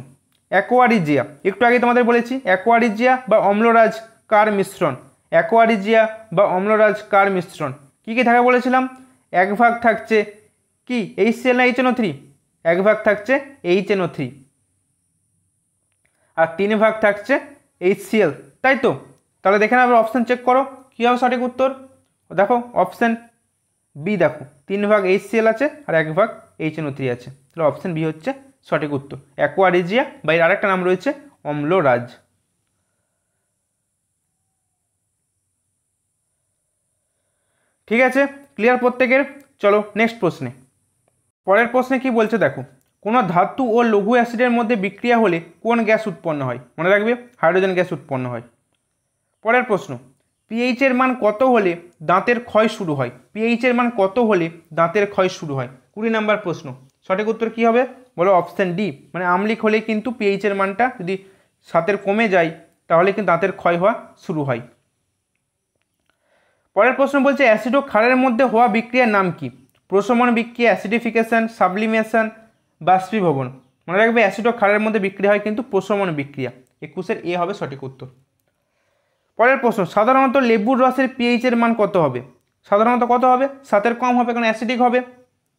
অ্যাকোয়ারিজিয়া, একটু আগে তোমাদের বলেছি অ্যাকোয়ারিজিয়া বা অম্লরাজ কার মিশ্রণ? অ্যাকোয়ারিজিয়া বা অম্লরাজ কার মিশ্রণ? কী কী থাকে বলেছিলাম? এক ভাগ থাকছে কি HCl না HNO3? এক ভাগ থাকছে HNO3, আর 3 ভাগ থাকছে HCl, তাই তো? তাহলে দেখে নেবে, অপশান চেক করো কী হবে সঠিক উত্তর। দেখো অপশান বি, দেখো 3 ভাগ HCl আছে আর 1 ভাগ HNO3 আছে, তাহলে অপশান বি হচ্ছে সঠিক উত্তর। অ্যাকোয়ারিজিয়া বা এর আরেকটা নাম রয়েছে অম্লরাজ। ঠিক আছে, ক্লিয়ার প্রত্যেকের? চলো নেক্সট প্রশ্নে। পরের প্রশ্নে কি বলছে দেখো, কোনো ধাতু ও লঘু অ্যাসিডের মধ্যে বিক্রিয়া হলে কোন গ্যাস উৎপন্ন হয়? মনে রাখবে, হাইড্রোজেন গ্যাস উৎপন্ন হয়। পরের প্রশ্ন, পিএইচের মান কত হলে দাঁতের ক্ষয় শুরু হয়? পিএইচের মান কত হলে দাঁতের ক্ষয় শুরু হয়? 20 নম্বর প্রশ্ন। সঠিক উত্তর কী হবে বলো? অপশান ডি, মানে আম্লিক হলে কিন্তু পিএইচের মানটা যদি 7 কমে যায় তাহলে কিন্তু দাঁতের ক্ষয় হওয়া শুরু হয়। পরের প্রশ্ন বলছে অ্যাসিড ও ক্ষারের মধ্যে হওয়া বিক্রিয়ার নাম কি? প্রশমন বিক্রিয়া, অ্যাসিডিফিকেশন, সাবলিমেশন, বাষ্পীভবন। মনে রাখবে অ্যাসিড ও ক্ষারের মধ্যে বিক্রিয়া হয় কিন্তু প্রশমন বিক্রিয়া। 21-এর এ হবে সঠিক উত্তর। পরের প্রশ্ন, সাধারণত লেবুর রসের পিএইচের মান কত হবে? সাধারণত কত হবে? 7 কম হবে, কারণ অ্যাসিডিক হবে,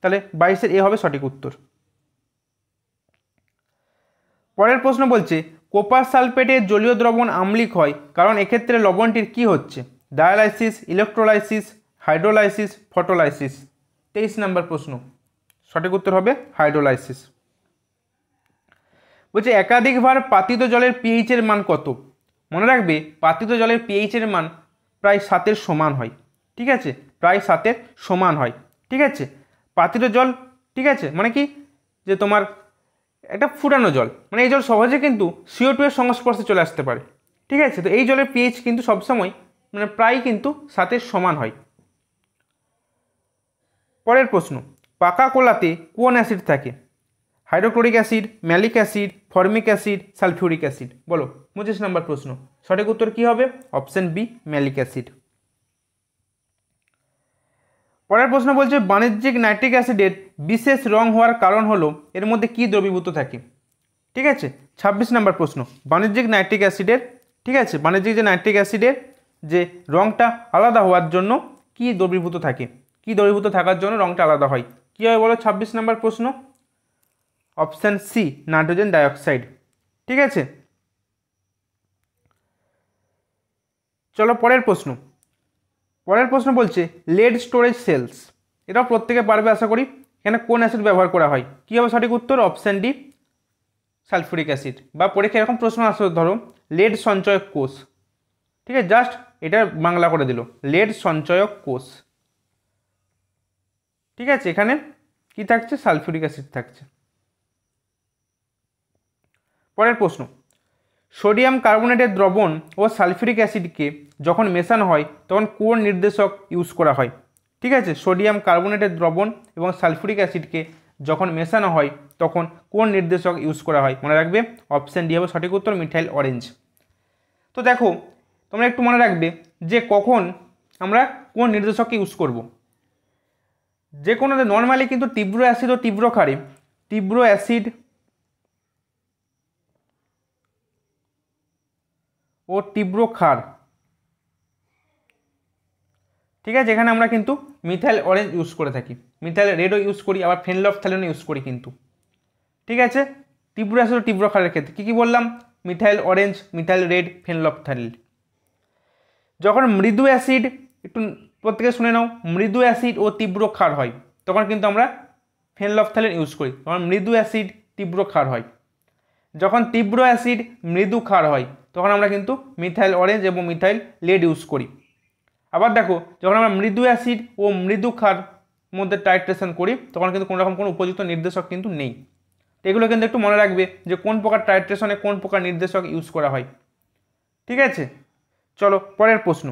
তাহলে 22-এর এ হবে সঠিক উত্তর। পরের প্রশ্ন বলছে কোপার সালফেটের জলীয় দ্রবণ আম্লিক হয় কারণ এক্ষেত্রে লবণটির কি হচ্ছে? Dialysis, electrolysis, hydrolysis, photolysis. 23 নম্বর প্রশ্ন। সঠিক উত্তর হবে হাইড্রোলাইসিস। বলছে একাধিকবার পাতিত জলের পিএইচের মান কত? মনে রাখবে পাতিত জলের পিএইচের মান প্রায় 7-এর সমান হয়, ঠিক আছে? প্রায় 7-এর সমান হয়, ঠিক আছে? পাতিত জল, ঠিক আছে, মানে কি, যে তোমার একটা ফুটানো জল, মানে এই জল সহজে কিন্তু CO2 এর সংস্পর্শে চলে আসতে পারে, ঠিক আছে? তো এই জলের পিএইচ কিন্তু সবসময় মানে প্রায় কিন্তু 7-এর সমান হয়। পরের প্রশ্ন, পাকা কলাতে কোন অ্যাসিড থাকে? Hydrochloric acid, malic acid, formic acid, sulphuric acid. বলো 25 নম্বর প্রশ্ন। সঠিক উত্তর কী হবে? Option B, malic acid. পরের প্রশ্ন বলছে বাণিজ্যিক নাইট্রিক অ্যাসিডের বিশেষ রং হওয়ার কারণ হলো এর মধ্যে কি দ্রবীভূত থাকে? ঠিক আছে, 26 নম্বর প্রশ্ন। বাণিজ্যিক নাইট্রিক অ্যাসিডের, ঠিক আছে, বাণিজ্যিক যে নাইট্রিক অ্যাসিডের যে রংটা আলাদা হওয়ার জন্য কি দ্রবীভূত থাকে? কি দ্রবীভূত থাকার জন্য রংটা আলাদা হয়? কী হয় বলো 26 নম্বর প্রশ্ন? Option C, nitrogen dioxide. ঠিক আছে, চলো পরের প্রশ্ন। পরের প্রশ্ন বলছে লেড স্টোরেজ সেলস, এটাও প্রত্যেকে পারবে আশা করি। এখানে কোন অ্যাসিড ব্যবহার করা হয়? কী হবে সঠিক উত্তর? Option D, sulphuric acid. বা পরীক্ষায় এরকম প্রশ্ন আসবে, ধরো লেড সঞ্চয়ক কোষ, ঠিক আছে, জাস্ট এটা বাংলা করে দিল, লেড সঞ্চয়ক কোষ। ঠিক আছে, এখানে কি থাকছে? সালফিউরিক অ্যাসিড থাকছে। পরের প্রশ্ন, সোডিয়াম কার্বনেটের দ্রবণ ও সালফিউরিক অ্যাসিডকে যখন মেশানো হয় তখন কোন নির্দেশক ইউজ করা হয়? ঠিক আছে, সোডিয়াম কার্বনেটের দ্রবণ এবং সালফিউরিক অ্যাসিডকে যখন মেশানো হয় তখন কোন নির্দেশক ইউজ করা হয়? মনে রাখবে অপশান ডি হবে সঠিক উত্তর, মিথাইল অরেঞ্জ। তো দেখো তোমরা একটু মনে রাখবে যে কখন আমরা কোন নির্দেশককে ইউজ করব। যে কোনো নর্মালি কিন্তু তীব্র অ্যাসিড ও তীব্র ক্ষারে তীব্র অ্যাসিড ও তীব্র ক্ষার, ঠিক আছে, এখানে আমরা কিন্তু মিথাইল অরেঞ্জ ইউজ করে থাকি, মিথাইল রেডও ইউজ করি, আবার ফেনলফথ্যালিনও ইউজ করি কিন্তু, ঠিক আছে। তীব্র অ্যাসিড ও তীব্র ক্ষারের ক্ষেত্রে কী কী বললাম? Methyl orange, methyl red, phenolphthalein. যখন মৃদু অ্যাসিড, একটু প্রত্যেকে শুনে নাও, মৃদু অ্যাসিড ও তীব্র ক্ষার হয় তখন কিন্তু আমরা ফেনলফথ্যালিন ইউজ করি, তখন মৃদু অ্যাসিড তীব্র ক্ষার হয়। যখন তীব্র অ্যাসিড মৃদু ক্ষার হয় তখন আমরা কিন্তু মিথাইল অরেঞ্জ এবং মিথাইল রেড ইউজ করি। আবার দেখো, যখন আমরা মৃদু অ্যাসিড ও মৃদু ক্ষার মধ্যে টাইট্রেশন করি তখন কিন্তু কোনো রকম কোনো উপযুক্ত নির্দেশক কিন্তু নেই। তো এগুলো কিন্তু একটু মনে রাখবে যে কোন প্রকার টাইট্রেশনে কোন প্রকার নির্দেশক ইউজ করা হয়, ঠিক আছে। চলো পরের প্রশ্ন,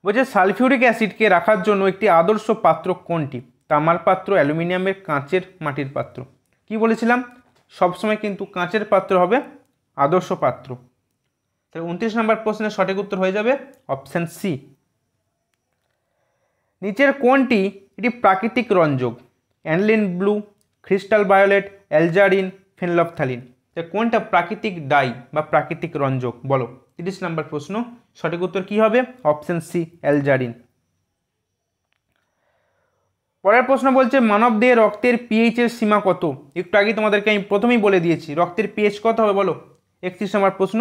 বলছে সালফিউরিক অ্যাসিডকে রাখার জন্য একটি আদর্শ পাত্র কোনটি? তামার পাত্র, অ্যালুমিনিয়ামের, কাঁচের, মাটির পাত্র। কি বলেছিলাম? সবসময় কিন্তু কাঁচের পাত্র হবে আদর্শ পাত্র। তাহলে 29 নম্বর প্রশ্নের সঠিক উত্তর হয়ে যাবে অপশান সি। নিচের কোনটি একটি প্রাকৃতিক রঞ্জক? Aniline blue, crystal violet, alizarin, phenolphthalein. কোনটা প্রাকৃতিক ডাই বা প্রাকৃতিক রঞ্জক বলো? 30 নম্বর প্রশ্ন, সঠিক উত্তর কি হবে? Option C, alizarin. পরের প্রশ্ন বলছে মানব দেহে রক্তের পিএইচ এর সীমা কত? একটু আগে তোমাদেরকে আমি প্রথমেই বলে দিয়েছি রক্তের পিএইচ কত হবে বলো। 31 নম্বর প্রশ্ন,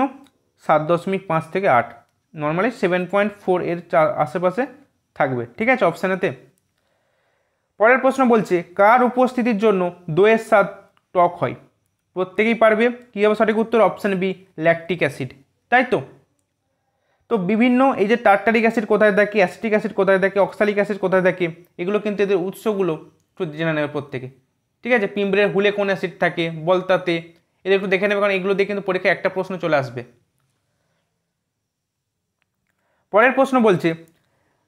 7.5 থেকে 8, নর্মালি 7.4 এর আশেপাশে থাকবে, ঠিক আছে, অপশানেতে। পরের প্রশ্ন বলছে কার উপস্থিতির জন্য দইয়ের স্বাদ টক হয়? প্রত্যেকেই পারবে, কী হবে সঠিক উত্তর? অপশান বি, ল্যাকটিক অ্যাসিড, তাই তো। তো বিভিন্ন এই যে টার্টারিক অ্যাসিড কোথায় থাকে, অ্যাসিটিক অ্যাসিড কোথায় থাকে, অক্সালিক অ্যাসিড কোথায় থাকে, এগুলো কিন্তু এদের উৎসগুলো একটু জেনে নেবে প্রত্যেকে, ঠিক আছে। পিঁপড়ের হুলে কোন অ্যাসিড থাকে, বলতাতে, এদের একটু দেখে নেবে, কারণ এগুলো দিয়ে কিন্তু পরীক্ষায় একটা প্রশ্ন চলে আসবে। পরের প্রশ্ন বলছে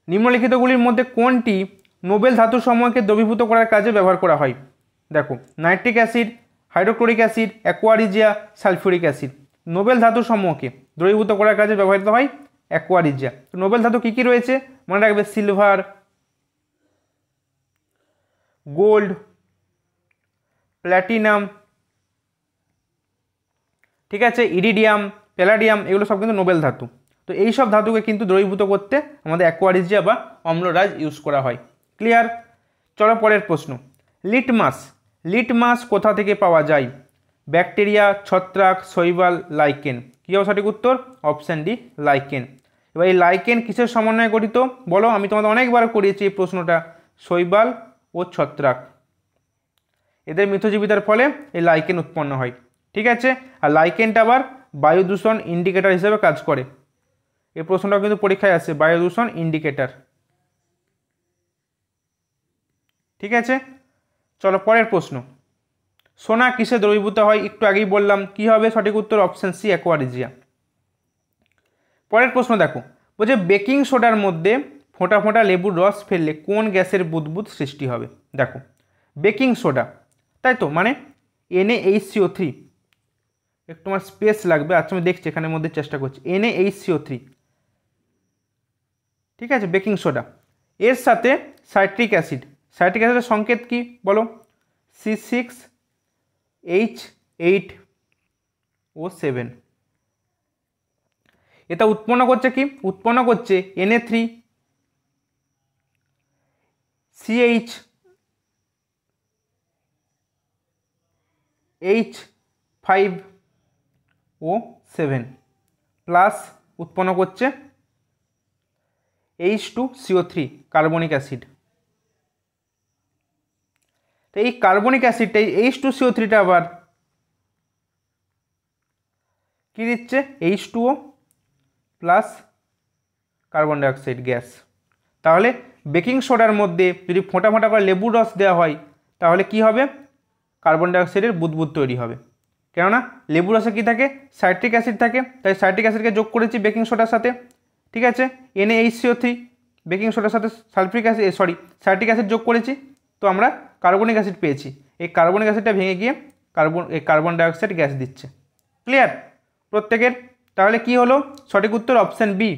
নিম্নলিখিতগুলির মধ্যে কোনটি নোবেল ধাতু সমূহকে দ্রবীভূত করার কাজে ব্যবহার করা হয়? দেখো, nitric acid, hydrochloric acid, aqua regia, sulphuric acid. Nobel ধাতু সমূহকে দ্রবীভূত করার কাজে ব্যবহৃত হয় অ্যাকোয়ারিজিয়া। তো নোবেল ধাতু কী কী রয়েছে মনে রাখবে? সিলভার, গোল্ড, প্ল্যাটিনাম, ঠিক আছে, ইরিডিয়াম, প্যালাডিয়াম, এগুলো সব কিন্তু নোবেল ধাতু। তো এই সব ধাতুকে কিন্তু দ্রবীভূত করতে আমাদের অ্যাকোয়ারিজিয়া বা অম্লরাজ ইউজ করা হয়। ক্লিয়ার? চলো পরের প্রশ্ন, লিটমাস। লিটমাস কোথা থেকে পাওয়া যায়? ব্যাকটেরিয়া, ছত্রাক, শৈবাল, লাইকেন। কী হবে সঠিক উত্তর? Option D, lichen. এবার এই লাইকেন কিসের সমন্বয়ে গঠিত বলো? আমি তোমাদের অনেকবার করিয়েছি এই প্রশ্নটা, শৈবাল ও ছত্রাক, এদের মিথজীবিতার ফলে এই লাইকেন উৎপন্ন হয়, ঠিক আছে। আর লাইকেনটা আবার বায়ু দূষণ ইন্ডিকেটর হিসেবে কাজ করে। এই প্রশ্নটাও কিন্তু পরীক্ষায় আসে, বায়ু দূষণ ইন্ডিকেটর, ঠিক আছে। চলো পরের প্রশ্ন, সোনা কিসে দ্রবীভূত হয়? একটু আগেই বললাম, কি হবে সঠিক উত্তর? Option C, aqua regia. পরের প্রশ্ন দেখো, বলছে বেকিং সোডার মধ্যে ফোঁটা ফোঁটা লেবুর রস ফেললে কোন গ্যাসের বুদবুদ সৃষ্টি হবে? দেখো, বেকিং সোডা, তাই তো, মানে NaHCO3, একটু আমার স্পেস লাগবে, আচ্ছা আমি দেখছি এখানের মধ্যে চেষ্টা করছি, NaHCO3, ঠিক আছে, বেকিং সোডা। এর সাথে সাইট্রিক অ্যাসিড, সাইট্রিক অ্যাসিডের সংকেত কি বলো? C6H8O7। এটা উৎপন্ন করছে কি? উৎপন্ন করছে Na3CH5O7 প্লাস উৎপন্ন করছে H2CO3 কার্বনিক অ্যাসিড। তো এই কার্বনিক অ্যাসিডটা H2CO3টা আবার কি দিচ্ছে? H2O plus carbon dioxide gas. তাহলে বেকিং সোডার মধ্যে যদি ফোঁটা ফোঁটা করে লেবুর রস দেওয়া হয় তাহলে কি হবে? কার্বন ডাইঅক্সাইডের বুদবুদ তৈরি হবে, কেননা লেবুর রসে কী থাকে? সাইট্রিক অ্যাসিড থাকে, তাই সাইট্রিক অ্যাসিডকে যোগ করেছি বেকিং সোডার সাথে, ঠিক আছে। NaHCO3 বেকিং সোডার সাথে সালফ্রিক অ্যাসিড সাইট্রিক অ্যাসিড যোগ করেছি, তো আমরা কার্বনিক অ্যাসিড পেয়েছি। এই কার্বনিক অ্যাসিডটা ভেঙে গিয়ে কার্বন ডাইঅক্সাইড গ্যাস দিচ্ছে। ক্লিয়ার প্রত্যেকের? তাহলে কি হলো সঠিক উত্তর? Option B.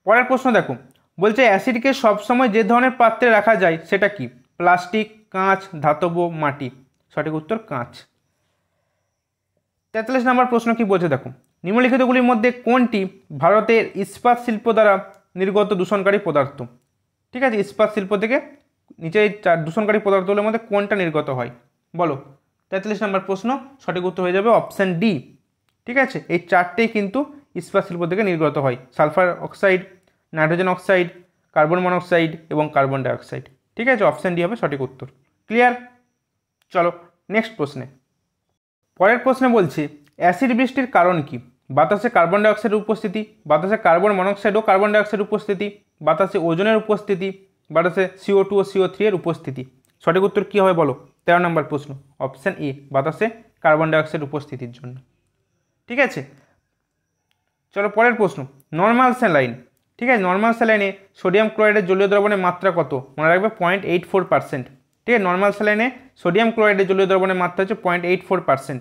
পরের প্রশ্ন দেখো, বলছে অ্যাসিডকে সবসময় যে ধরনের পাত্রে রাখা যায় সেটা কি? প্লাস্টিক, কাঁচ, ধাতব, মাটি। সঠিক উত্তর কাঁচ। 43 নম্বর প্রশ্ন কি বলছে দেখো, নিম্নলিখিতগুলির মধ্যে কোনটি ভারতের ইস্পাত শিল্প দ্বারা নির্গত দূষণকারী পদার্থ? ঠিক আছে, ইস্পাত শিল্প থেকে নিচে এই দূষণকারী পদার্থগুলোর মধ্যে কোনটা নির্গত হয় বলো। 43 নম্বর প্রশ্ন, সঠিক উত্তর হয়ে যাবে অপশান ডি। ঠিক আছে, এই চারটেই কিন্তু ইস্পাত শিল্প থেকে নির্গত হয়, sulphur oxide, nitrogen oxide, carbon monoxide এবং কার্বন ডাইঅক্সাইড। ঠিক আছে, অপশান ডি হবে সঠিক উত্তর। ক্লিয়ার? চলো নেক্সট প্রশ্নে। পরের প্রশ্নে বলছে অ্যাসিড বৃষ্টির কারণ কি? বাতাসে কার্বন ডাইঅক্সাইডের উপস্থিতি, বাতাসে কার্বন মনোক্সাইড ও কার্বন ডাইঅক্সাইডের উপস্থিতি, বাতাসে ওজনের উপস্থিতি, বাতাসে CO2 ও CO3 এর উপস্থিতি। সঠিক উত্তর কী হবে বলো? 13 নম্বর প্রশ্ন, অপশান এ, বাতাসে কার্বন ডাইঅক্সাইড উপস্থিতির জন্য। ঠিক আছে, চলো পরের প্রশ্ন। নর্মাল স্যালাইন, ঠিক আছে, নর্মাল স্যালাইনে সোডিয়াম ক্লোরাইডের জলীয় দ্রবণের মাত্রা কত? মনে রাখবে 0.84%। ঠিক আছে, নর্মাল স্যালাইনে সোডিয়াম ক্লোরাইডের জলীয় দ্রবণের মাত্রা হচ্ছে 0.84%।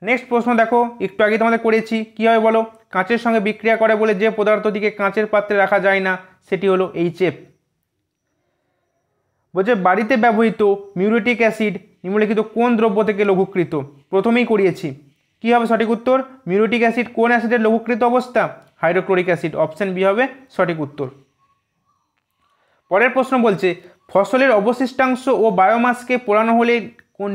নেক্সট প্রশ্ন দেখো, একটু আগে তোমাদের করেছি, কী হবে বলো? কাঁচের সঙ্গে বিক্রিয়া করে বলে যে পদার্থটিকে কাঁচের পাত্রে রাখা যায় না সেটি হলো HF। বলছে বাড়িতে ব্যবহৃত মিউরেটিক অ্যাসিড নিম্নলিখিত কোন দ্রব্য থেকে লঘুকৃত? প্রথমেই করিয়েছি, কী হবে সঠিক উত্তর? মিউরেটিক অ্যাসিড কোন অ্যাসিডের লঘুকৃত অবস্থা? Hydrochloric acid. অপশান বি হবে সঠিক উত্তর। পরের প্রশ্ন বলছে ফসলের অবশিষ্টাংশ ও বায়োমাসকে পোড়ানো হলে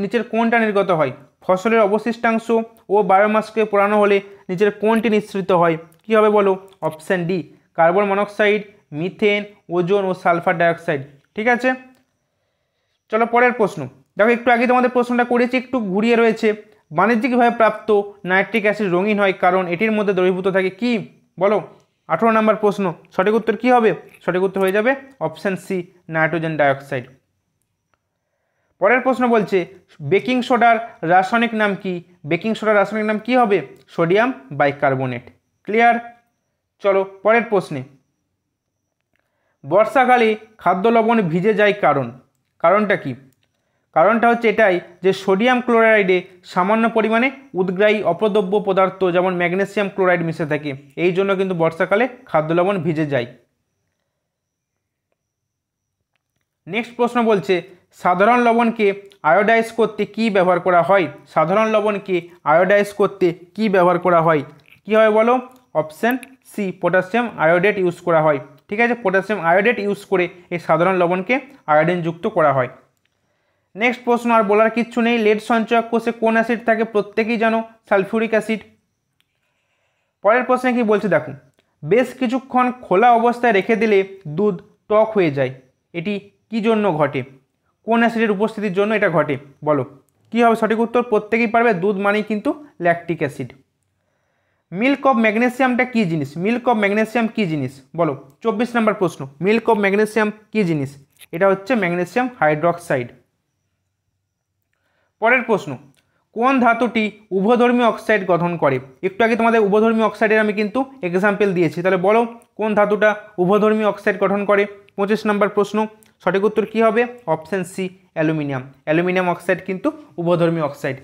নিচের কোনটা নির্গত হয়? ফসলের অবশিষ্টাংশ ও বায়োমাসকে পোড়ানো হলে নিচের কোনটি নিঃসৃত হয়? কী হবে বলো? Option D, carbon monoxide, methane, ozone ও সালফার ডাইঅক্সাইড। ঠিক আছে, চলো পরের প্রশ্ন দেখো, একটু আগে তোমাদের প্রশ্নটা করেছি, একটু ঘুরিয়ে রয়েছে। বাণিজ্যিকভাবে প্রাপ্ত নাইট্রিক অ্যাসিড রঙিন হয় কারণ এটির মধ্যে দ্রবীভূত থাকে কি বলো? 18 নম্বর প্রশ্ন, সঠিক উত্তর কী হবে? সঠিক উত্তর হয়ে যাবে অপশান সি, নাইট্রোজেন ডাইঅক্সাইড। পরের প্রশ্ন বলছে বেকিং সোডার রাসায়নিক নাম কি? বেকিং সোডার রাসায়নিক নাম কি হবে? Sodium bicarbonate. ক্লিয়ার? চলো পরের প্রশ্নে। বর্ষাকালে খাদ্য লবণ ভিজে যায় কারণটা কি? কারণটা হচ্ছে এটাই যে সোডিয়াম ক্লোরাইডে সামান্য পরিমাণে উদ্গ্রাহী অপদ্রব্য পদার্থ যেমন ম্যাগনেসিয়াম ক্লোরাইড মিশে থাকে, এই জন্য কিন্তু বর্ষাকালে খাদ্য লবণ ভিজে যায়। নেক্সট প্রশ্ন বলছে সাধারণ লবণকে আয়োডাইজ করতে কি ব্যবহার করা হয়? সাধারণ লবণকে আয়োডাইজ করতে কি ব্যবহার করা হয়? কি হবে বলো? Option C, potassium iodate use করা হয়। ঠিক আছে, পটাশিয়াম আয়োডেট ইউজ করে এই সাধারণ লবণকে আয়োডিনযুক্ত করা হয়। নেক্সট প্রশ্ন, আর বলার কিচ্ছু নেই। লেড সঞ্চয়ক কোষে কোন অ্যাসিড থাকে? প্রত্যেকেই জানো, সালফিউরিক অ্যাসিড। পরের প্রশ্নে কি বলছে দেখো, বেশ কিছুক্ষণ খোলা অবস্থায় রেখে দিলে দুধ টক হয়ে যায়, এটি কি জন্য ঘটে? কোন অ্যাসিডের উপস্থিতির জন্য এটা ঘটে বলো? কি হবে সঠিক উত্তর? প্রত্যেকেই পারবে, দুধ মানেই কিন্তু ল্যাকটিক অ্যাসিড। মিল্ক অফ ম্যাগনেসিয়ামটা কী জিনিস? মিল্ক অফ ম্যাগনেসিয়াম কী জিনিস বলো? 24 নম্বর প্রশ্ন, মিল্ক অফ ম্যাগনেসিয়াম কী জিনিস? এটা হচ্ছে ম্যাগনেসিয়াম হাইড্রোক্সাইড। পরের প্রশ্ন, কোন ধাতুটি উভধর্মী অক্সাইড গঠন করে? একটু আগে তোমাদের উভধর্মী অক্সাইডের আমি কিন্তু এক্সাম্পল দিয়েছি, তাহলে বলো কোন ধাতুটা উভধর্মী অক্সাইড গঠন করে? 25 নম্বর প্রশ্ন, সঠিক উত্তর কী হবে? Option C, aluminium. Aluminium oxide কিন্তু উভধর্মী অক্সাইড।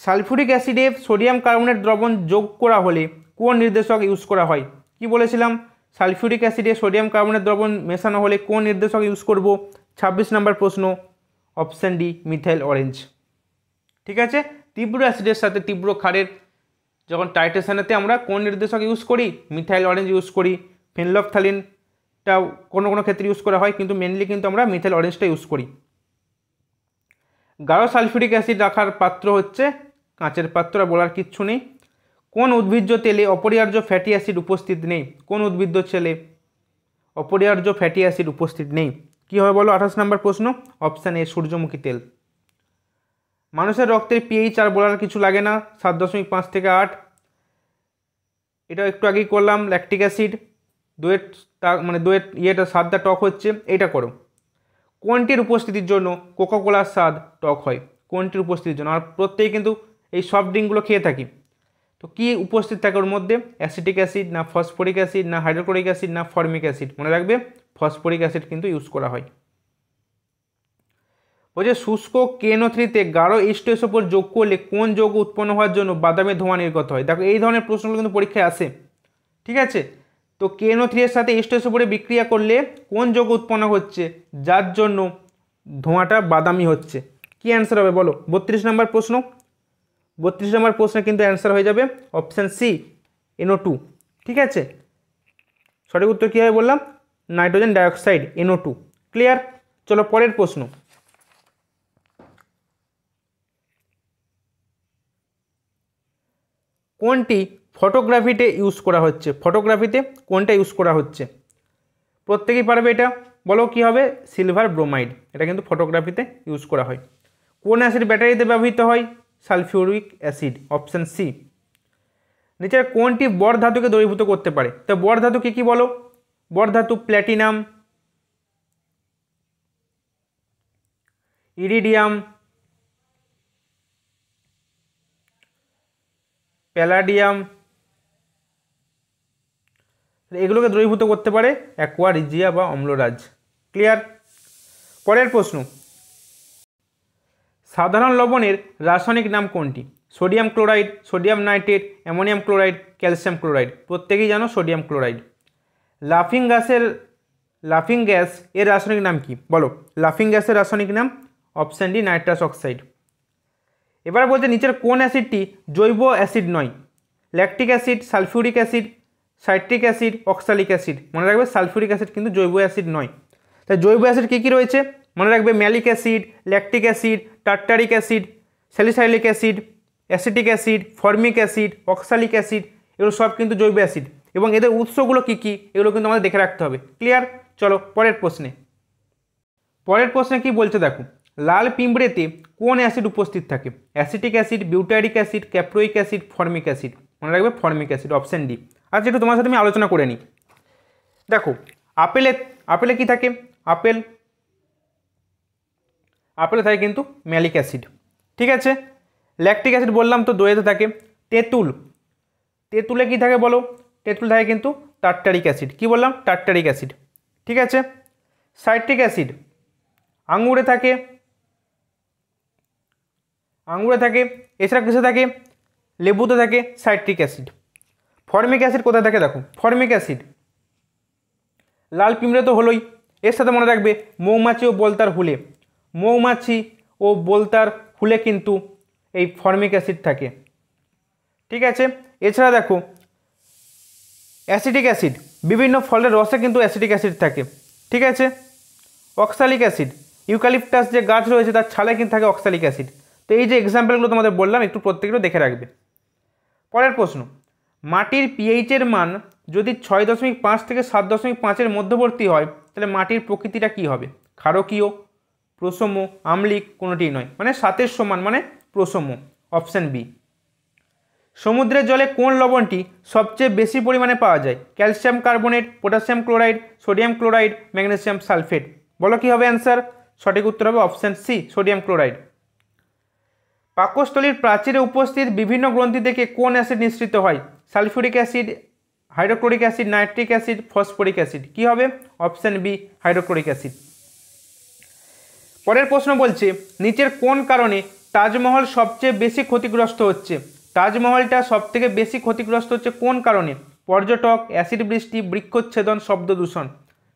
সালফিউরিক অ্যাসিডে সোডিয়াম কার্বনেট দ্রবণ যোগ করা হলে কোন নির্দেশক ইউজ করা হয়? কি বলেছিলাম? সালফিউরিক অ্যাসিডে সোডিয়াম কার্বনেট দ্রবণ মেশানো হলে কোন নির্দেশক ইউজ করব? 26 নম্বর প্রশ্ন, অপশান ডি, মিথাইল অরেঞ্জ। ঠিক আছে, তীব্র অ্যাসিডের সাথে তীব্র ক্ষারের যখন টাইট্রেশনেতে আমরা কোন নির্দেশক ইউজ করি? মিথাইল অরেঞ্জ ইউজ করি। ফেনলফথ্যালিনটাও কোনো কোনো ক্ষেত্রে ইউজ করা হয়, কিন্তু মেনলি কিন্তু আমরা মিথাইল অরেঞ্জটা ইউজ করি। গাঢ় সালফিউরিক অ্যাসিড রাখার পাত্র হচ্ছে কাঁচের পাত্র, আর বলার কিচ্ছু নেই। কোন উদ্ভিজ্জ তেলে অপরিহার্য ফ্যাটি অ্যাসিড উপস্থিত নেই? কোন উদ্ভিজ্জ তেলে অপরিহার্য ফ্যাটি অ্যাসিড উপস্থিত নেই? কী হবে বলো? 28 নম্বর প্রশ্ন, অপশান এ, সূর্যমুখী তেল। মানুষের রক্তের পিএইচ আর বলার কিছু লাগে না, 7.5 থেকে 8। এটা একটু আগেই করলাম। ল্যাকটিক অ্যাসিড, দইয়ের ইয়েটা স্বাদটা টক হচ্ছে, এইটা করো। কোনটির উপস্থিতির জন্য কোকাকোলার স্বাদ টক হয়? কোনটির উপস্থিতির জন্য? আর প্রত্যেকেই কিন্তু এই সফট ড্রিঙ্কগুলো খেয়ে থাকি, তো কি উপস্থিত থাকে ওর মধ্যে? অ্যাসিটিক অ্যাসিড, না ফসফরিক অ্যাসিড, না হাইড্রোক্লোরিক অ্যাসিড, না ফর্মিক অ্যাসিড? মনে রাখবে ফসফরিক অ্যাসিড কিন্তু ইউজ করা হয়। বলছে শুষ্ক KNO3-তে গাঢ় H2SO4 যোগ করলে কোন যৌগ উৎপন্ন হওয়ার জন্য বাদামে ধোঁয়া নির্গত হয়? দেখো এই ধরনের প্রশ্নগুলো কিন্তু পরীক্ষায় আসে। ঠিক আছে, তো KNO3 এর সাথে H2SO4 বিক্রিয়া করলে কোন যৌগ উৎপন্ন হচ্ছে যার জন্য ধোঁয়াটা বাদামি হচ্ছে? কি অ্যান্সার হবে বলো? 32 নম্বর প্রশ্ন। 32 নম্বর প্রশ্নে কিন্তু অ্যান্সার হয়ে যাবে অপশান সি, NO2। ঠিক আছে, সঠিক উত্তর কী হবে বললাম? Nitrogen dioxide, NO2। ক্লিয়ার? চলো পরের প্রশ্ন। কোনটি ফটোগ্রাফিতে ইউজ করা হচ্ছে? ফটোগ্রাফিতে কোনটা ইউজ করা হচ্ছে? প্রত্যেকেই পারবে এটা, বলো কি হবে? সিলভার ব্রোমাইড, এটা কিন্তু ফটোগ্রাফিতে ইউজ করা হয়। কোন অ্যাসিড ব্যাটারিতে ব্যবহৃত হয়? Sulphuric acid, option C. নিচের কোনটি বর ধাতুকে দ্রবীভূত করতে পারে? তো বর ধাতু কী কী বলো? বর ধাতু প্ল্যাটিনাম, ইরিডিয়াম, প্যালাডিয়াম, এগুলোকে দ্রবীভূত করতে পারে অ্যাকোয়া রিজিয়া বা অম্লরাজ। ক্লিয়ার? পরের প্রশ্ন। সাধারণ লবণের রাসায়নিক নাম কোনটি? Sodium chloride, sodium nitrate, ammonium chloride, calcium chloride. প্রত্যেকেই জানো সোডিয়াম ক্লোরাইড। লাফিং গ্যাস এর রাসায়নিক নাম কি বলো? লাফিং গ্যাসের রাসায়নিক নাম অপশান ডি, নাইট্রাস অক্সাইড। এবার বলছে নিচের কোন অ্যাসিডটি জৈব অ্যাসিড নয়? Lactic acid, sulphuric acid, citric acid, oxalic acid. মনে রাখবে সালফিউরিক অ্যাসিড কিন্তু জৈব অ্যাসিড নয়। তাই জৈব অ্যাসিড কী কী রয়েছে মনে রাখবে? Malic acid, lactic acid, tartaric acid, salicylic acid, acetic acid, formic acid, oxalic acid, এগুলো সব কিন্তু জৈব অ্যাসিড এবং এদের উৎসগুলো কী কী এগুলো কিন্তু আমাদের দেখে রাখতে হবে। ক্লিয়ার? চলো পরের প্রশ্নে। পরের প্রশ্নে কি বলছে দেখো, লাল পিঁপড়েতে কোন অ্যাসিড উপস্থিত থাকে? Acetic acid, butyric acid, ক্যাপ্রোইক acid, formic acid. মনে রাখবে ফর্মিক অ্যাসিড, অপশান ডি। আচ্ছা একটু তোমার সাথে আমি আলোচনা করে নিই। দেখো আপেলে কি থাকে? আপেলে থাকে কিন্তু ম্যালিক অ্যাসিড। ঠিক আছে, ল্যাকটিক অ্যাসিড বললাম তো দইতে থাকে। তেঁতুলে কি থাকে বলো? তেঁতুল থাকে কিন্তু টার্টারিক অ্যাসিড। কি বললাম? Tartaric acid. ঠিক আছে, সাইট্রিক অ্যাসিড আঙুরে থাকে। এছাড়া কিসে থাকে? লেবুতে থাকে সাইট্রিক অ্যাসিড। ফর্মিক অ্যাসিড কোথায় থাকে দেখো? ফর্মিক অ্যাসিড লাল পিঁপড়ে তো হলোই, এর সাথে মনে রাখবে মৌমাছি ও বোলতার হুলে। মৌমাছি ও বোলতার হুলে কিন্তু এই ফর্মিক অ্যাসিড থাকে। ঠিক আছে, এছাড়া দেখো অ্যাসিটিক অ্যাসিড, বিভিন্ন ফলের রসে কিন্তু অ্যাসিটিক অ্যাসিড থাকে। ঠিক আছে, অক্সালিক অ্যাসিড, ইউক্যালিপটাস যে গাছ রয়েছে তার ছালে কিন্তু থাকে অক্সালিক অ্যাসিড। তো এই যে এক্সাম্পলগুলো তোমাদের বললাম একটু প্রত্যেকটা দেখে রাখবে। পরের প্রশ্ন, মাটির পিএইচের মান যদি 6.5 থেকে 7.5-এর মধ্যবর্তী হয় তাহলে মাটির প্রকৃতিটা কি হবে? ক্ষারকীয়, প্রসম, আম্লিক, কোনোটিই নয়, মানে 7-এর সমান মানে প্রসম, অপশান বি। সমুদ্রের জলে কোন লবণটি সবচেয়ে বেশি পরিমাণে পাওয়া যায়? Calcium carbonate, potassium chloride, sodium chloride, magnesium sulphate. বলো কি হবে অ্যান্সার? সঠিক উত্তর হবে অপশান সি, সোডিয়াম ক্লোরাইড। পাকস্থলীর প্রাচীরে উপস্থিত বিভিন্ন গ্রন্থি থেকে কোন অ্যাসিড নিঃসৃত হয়? Sulphuric acid, hydrochloric acid, nitric acid, phosphoric acid. কি হবে? Option B, hydrochloric acid. পরের প্রশ্ন বলছে নিচের কোন কারণে তাজমহল সবচেয়ে বেশি ক্ষতিগ্রস্ত হচ্ছে? তাজমহলটা সবথেকে বেশি ক্ষতিগ্রস্ত হচ্ছে কোন কারণে? পর্যটক, অ্যাসিড বৃষ্টি, বৃক্ষচ্ছেদন, শব্দ দূষণ।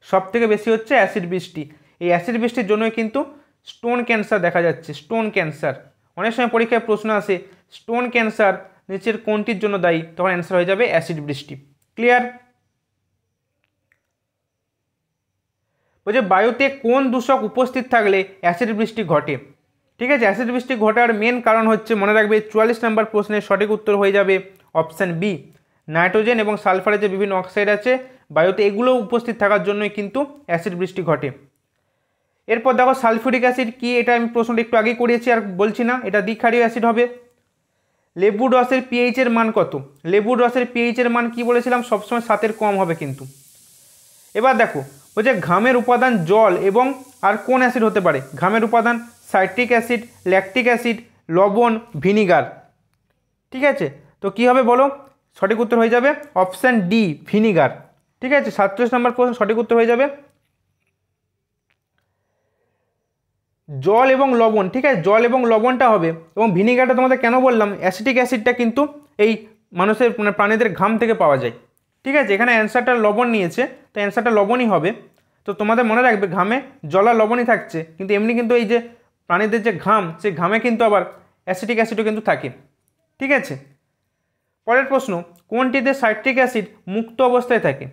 সবথেকে বেশি হচ্ছে অ্যাসিড বৃষ্টি। এই অ্যাসিড বৃষ্টির জন্যই কিন্তু স্টোন ক্যান্সার দেখা যাচ্ছে। স্টোন ক্যান্সার অনেক সময় পরীক্ষায় প্রশ্ন আসে, স্টোন ক্যান্সার নিচের কোনটির জন্য দায়ী? তখন অ্যান্সার হয়ে যাবে অ্যাসিড বৃষ্টি। ক্লিয়ার? বলছে বায়ুতে কোন দূষক উপস্থিত থাকলে অ্যাসিড বৃষ্টি ঘটে? ঠিক আছে, অ্যাসিড বৃষ্টি ঘটার মেন কারণ হচ্ছে মনে রাখবে 44 নম্বর প্রশ্নের সঠিক উত্তর হয়ে যাবে অপশান বি, নাইট্রোজেন এবং সালফারের যে বিভিন্ন অক্সাইড আছে বায়ুতে এগুলো উপস্থিত থাকার জন্যই কিন্তু অ্যাসিড বৃষ্টি ঘটে। এরপর দেখো সালফিউরিক অ্যাসিড কি, এটা আমি প্রশ্নটা একটু আগে করিয়েছি আর বলছি না, এটা দ্বিক্ষারীয় অ্যাসিড হবে। লেবুর রসের পিএইচের মান কত? লেবুর রসের পিএইচের মান কি বলেছিলাম? সবসময় 7-এর কম হবে কিন্তু। এবার দেখো বলছে ঘামের উপাদান জল এবং আর কোন অ্যাসিড হতে পারে? ঘামের উপাদান সাইট্রিক অ্যাসিড, ল্যাকটিক অ্যাসিড, লবণ, ভিনিগার। ঠিক আছে, তো কি হবে বলো? সঠিক উত্তর হয়ে যাবে অপশান ডি, ভিনিগার। ঠিক আছে, 47 নম্বর প্রশ্ন সঠিক উত্তর হয়ে যাবে জল এবং লবণ। ঠিক আছে, জল এবং লবণটা হবে এবং ভিনিগারটা তোমাদের কেন বললাম? অ্যাসিটিক অ্যাসিডটা কিন্তু এই মানুষের মানে প্রাণীদের ঘাম থেকে পাওয়া যায়। ঠিক আছে, এখানে অ্যান্সারটা লবণ নিয়েছে, তো অ্যান্সারটা লবণই হবে। তো তোমাদের মনে রাখবে ঘামে জল আর লবণই থাকছে, কিন্তু এমনি কিন্তু এই যে প্রাণীদের যে ঘাম, সেই ঘামে কিন্তু আবার অ্যাসিটিক অ্যাসিডও কিন্তু থাকে। ঠিক আছে, পরের প্রশ্ন, কোনটিতে সাইট্রিক অ্যাসিড মুক্ত অবস্থায় থাকে?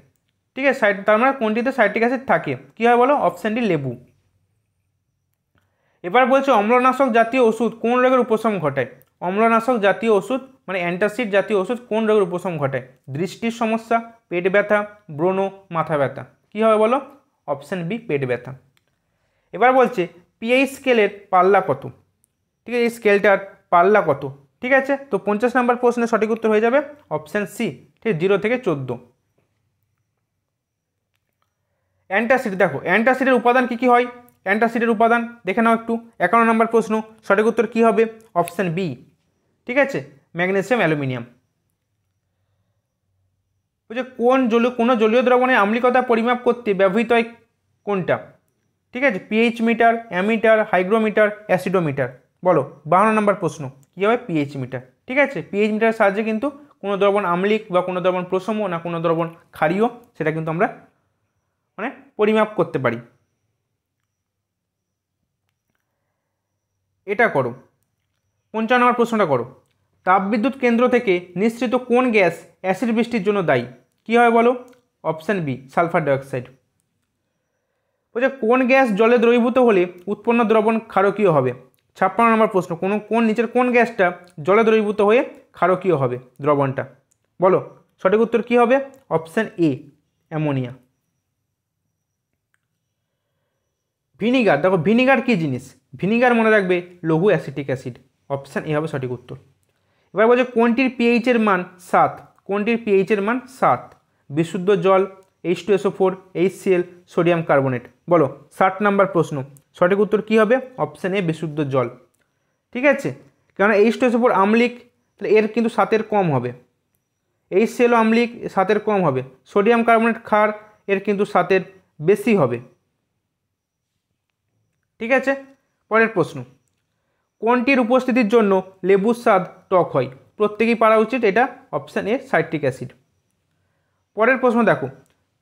ঠিক আছে, তার মানে কোনটিতে সাইট্রিক অ্যাসিড থাকে, কী হয় বলো? অপশান ডি লেবু। এবার বলছে অম্লনাশক জাতীয় ওষুধ কোন রোগের উপশম ঘটায়? অম্লনাশক জাতীয় ওষুধ মানে অ্যান্টাসিড জাতীয় ওষুধ কোন রোগের উপশম ঘটায়? দৃষ্টির সমস্যা, পেট ব্যথা, ব্রণ, মাথা ব্যথা। কী হবে বলো? অপশান বি পেট ব্যথা। এবার বলছে পিএইচ স্কেলের পাল্লা কত? ঠিক আছে, এই স্কেলটার পাল্লা কত? ঠিক আছে, তো 50 নম্বর প্রশ্নের সঠিক উত্তর হয়ে যাবে অপশান সি, ঠিক 0 থেকে 14। অ্যান্টাসিড, দেখো অ্যান্টাসিডের উপাদান কী কী হয়? অ্যান্টাসিডের উপাদান দেখে নাও একটু। 51 নম্বর প্রশ্ন, সঠিক উত্তর কী হবে? অপশান বি, ঠিক আছে, ম্যাগনেসিয়াম, অ্যালুমিনিয়াম। বলছে কোনো জলীয় দ্রবণের আম্লিকতা পরিমাপ করতে ব্যবহৃত হয় কোনটা? ঠিক আছে, পিএইচ মিটার, অ্যামিটার, হাইগ্রোমিটার, অ্যাসিডোমিটার। বলো 52 নম্বর প্রশ্ন, কী হবে? PH metre. ঠিক আছে, পিএইচ মিটারের সাহায্যে কিন্তু কোনো দ্রবণ আম্লিক বা কোনো দ্রবণ প্রশম না কোনো দ্রবণ ক্ষারীয় সেটা কিন্তু আমরা মানে পরিমাপ করতে পারি। এটা করো। 55 নম্বর প্রশ্নটা করো, তাপবিদ্যুৎ কেন্দ্র থেকে নিঃসৃত কোন গ্যাস অ্যাসিড বৃষ্টির জন্য দায়ী? কী হয় বলো? Option B sulphur dioxide. বলছে কোন গ্যাস জলে দ্রবীভূত হলে উৎপন্ন দ্রবণ ক্ষারকীয় হবে? 56 নম্বর প্রশ্ন, কোন নিচের কোন গ্যাসটা জলে দ্রবীভূত হয়ে ক্ষারকীয় হবে দ্রবণটা? বলো সঠিক উত্তর কী হবে? Option A ammonia. ভিনিগার, দেখো ভিনিগার কী জিনিস? ভিনিগার মনে রাখবে লঘু অ্যাসিটিক অ্যাসিড। অপশান এ হবে সঠিক উত্তর। এবার বলছে কোনটির পিএইচের মান 7? কোনটির পিএইচের মান 7? বিশুদ্ধ জল, H2SO4, HCl, সোডিয়াম কার্বনেট। বলো 60 নম্বর প্রশ্ন, সঠিক উত্তর কী হবে? অপশান এ বিশুদ্ধ জল। ঠিক আছে, কারণ H2SO4 আম্লিক, তাহলে এর কিন্তু 7-এর কম হবে। HCl আম্লিক, 7-এর কম হবে। সোডিয়াম কার্বনেট ক্ষার, এর কিন্তু 7-এর বেশি হবে। ঠিক আছে, পরের প্রশ্ন, কোনটির উপস্থিতির জন্য লেবুর স্বাদ টক হয়? প্রত্যেকেই পারা উচিত এটা। Option A citric acid. পরের প্রশ্ন দেখো,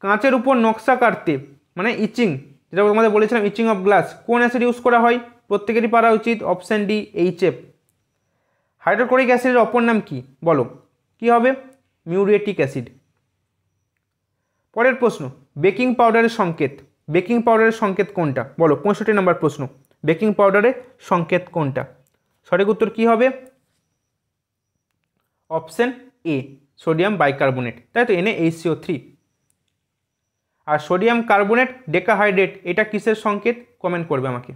কাঁচের উপর নকশা কাটতে মানে ইচিং, যেটা তোমাদের বলেছিলাম ইচিং অফ গ্লাস, কোন অ্যাসিড ইউজ করা হয়? প্রত্যেকেরই পারা উচিত। Option D HF। হাইড্রোক্লোরিক অ্যাসিডের অপর নাম কি? বলো কি হবে? Muriatic acid. পরের প্রশ্ন, বেকিং পাউডারের সংকেত, বেকিং পাউডারের সংকেত কোনটা? বলো 65 নম্বর প্রশ্ন, বেকিং পাউডারের সংকেত কোনটা? সঠিক উত্তর কি হবে? অপশান এ সোডিয়াম বাইকার্বনেট, তাই তো NaHCO3। আর সোডিয়াম কার্বনেট ডেকাহাইড্রেট এটা কিসের সংকেত? কমেন্ট করবে আমাকে।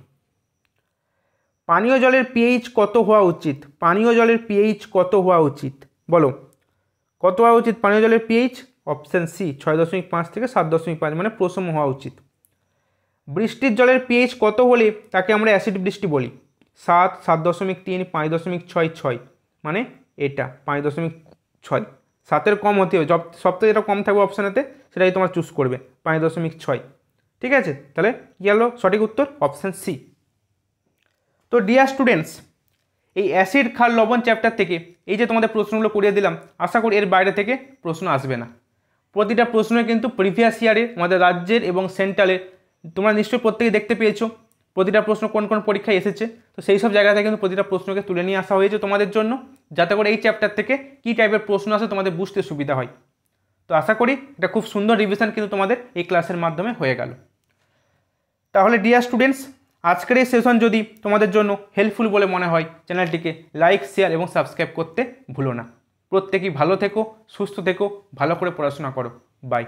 পানীয় জলের পিএইচ কত হওয়া উচিত? পানীয় জলের পিএইচ কত হওয়া উচিত? বলো কত হওয়া উচিত পানীয় জলের পিএইচ? অপশান সি 6.5 থেকে 7.5, মানে প্রশম হওয়া উচিত। বৃষ্টির জলের পিএইচ কত হলে তাকে আমরা অ্যাসিড বৃষ্টি বলি? 7, 7.3, 5.66, মানে এটা 5.6। 7-এর কম হতে হবে, সবথেকে যেটা কম থাকবে অপশানেতে সেটাই তোমার চুজ করবে, 5.6। ঠিক আছে, তাহলে কী হলো সঠিক উত্তর? Option C. তো ডিয়ার স্টুডেন্টস, এই অ্যাসিড ক্ষার লবণ চ্যাপ্টার থেকে এই যে তোমাদের প্রশ্নগুলো করিয়ে দিলাম, আশা করি এর বাইরে থেকে প্রশ্ন আসবে না। প্রতিটা প্রশ্নই কিন্তু প্রিভিয়াস ইয়ারে আমাদের রাজ্যের এবং সেন্ট্রালের তোমরা নিশ্চয়ই প্রত্যেকে দেখতে পেয়েছো প্রতিটা প্রশ্ন কোন কোন পরীক্ষায় এসেছে। তো সেই সব জায়গা থেকে কিন্তু প্রতিটা প্রশ্নকে তুলে নিয়ে আসা হয়েছে তোমাদের জন্য, যাতে করে এই চ্যাপ্টার থেকে কী টাইপের প্রশ্ন আসে তোমাদের বুঝতে সুবিধা হয়। তো আশা করি এটা খুব সুন্দর রিভিশন কিন্তু তোমাদের এই ক্লাসের মাধ্যমে হয়ে গেল। তাহলে ডিয়ার স্টুডেন্টস, আজকের এই সেশন যদি তোমাদের জন্য হেল্পফুল বলে মনে হয়, চ্যানেলটিকে লাইক, শেয়ার এবং সাবস্ক্রাইব করতে ভুলো না। প্রত্যেকেই ভালো থেকো, সুস্থ থেকো, ভালো করে পড়াশোনা করো। বাই।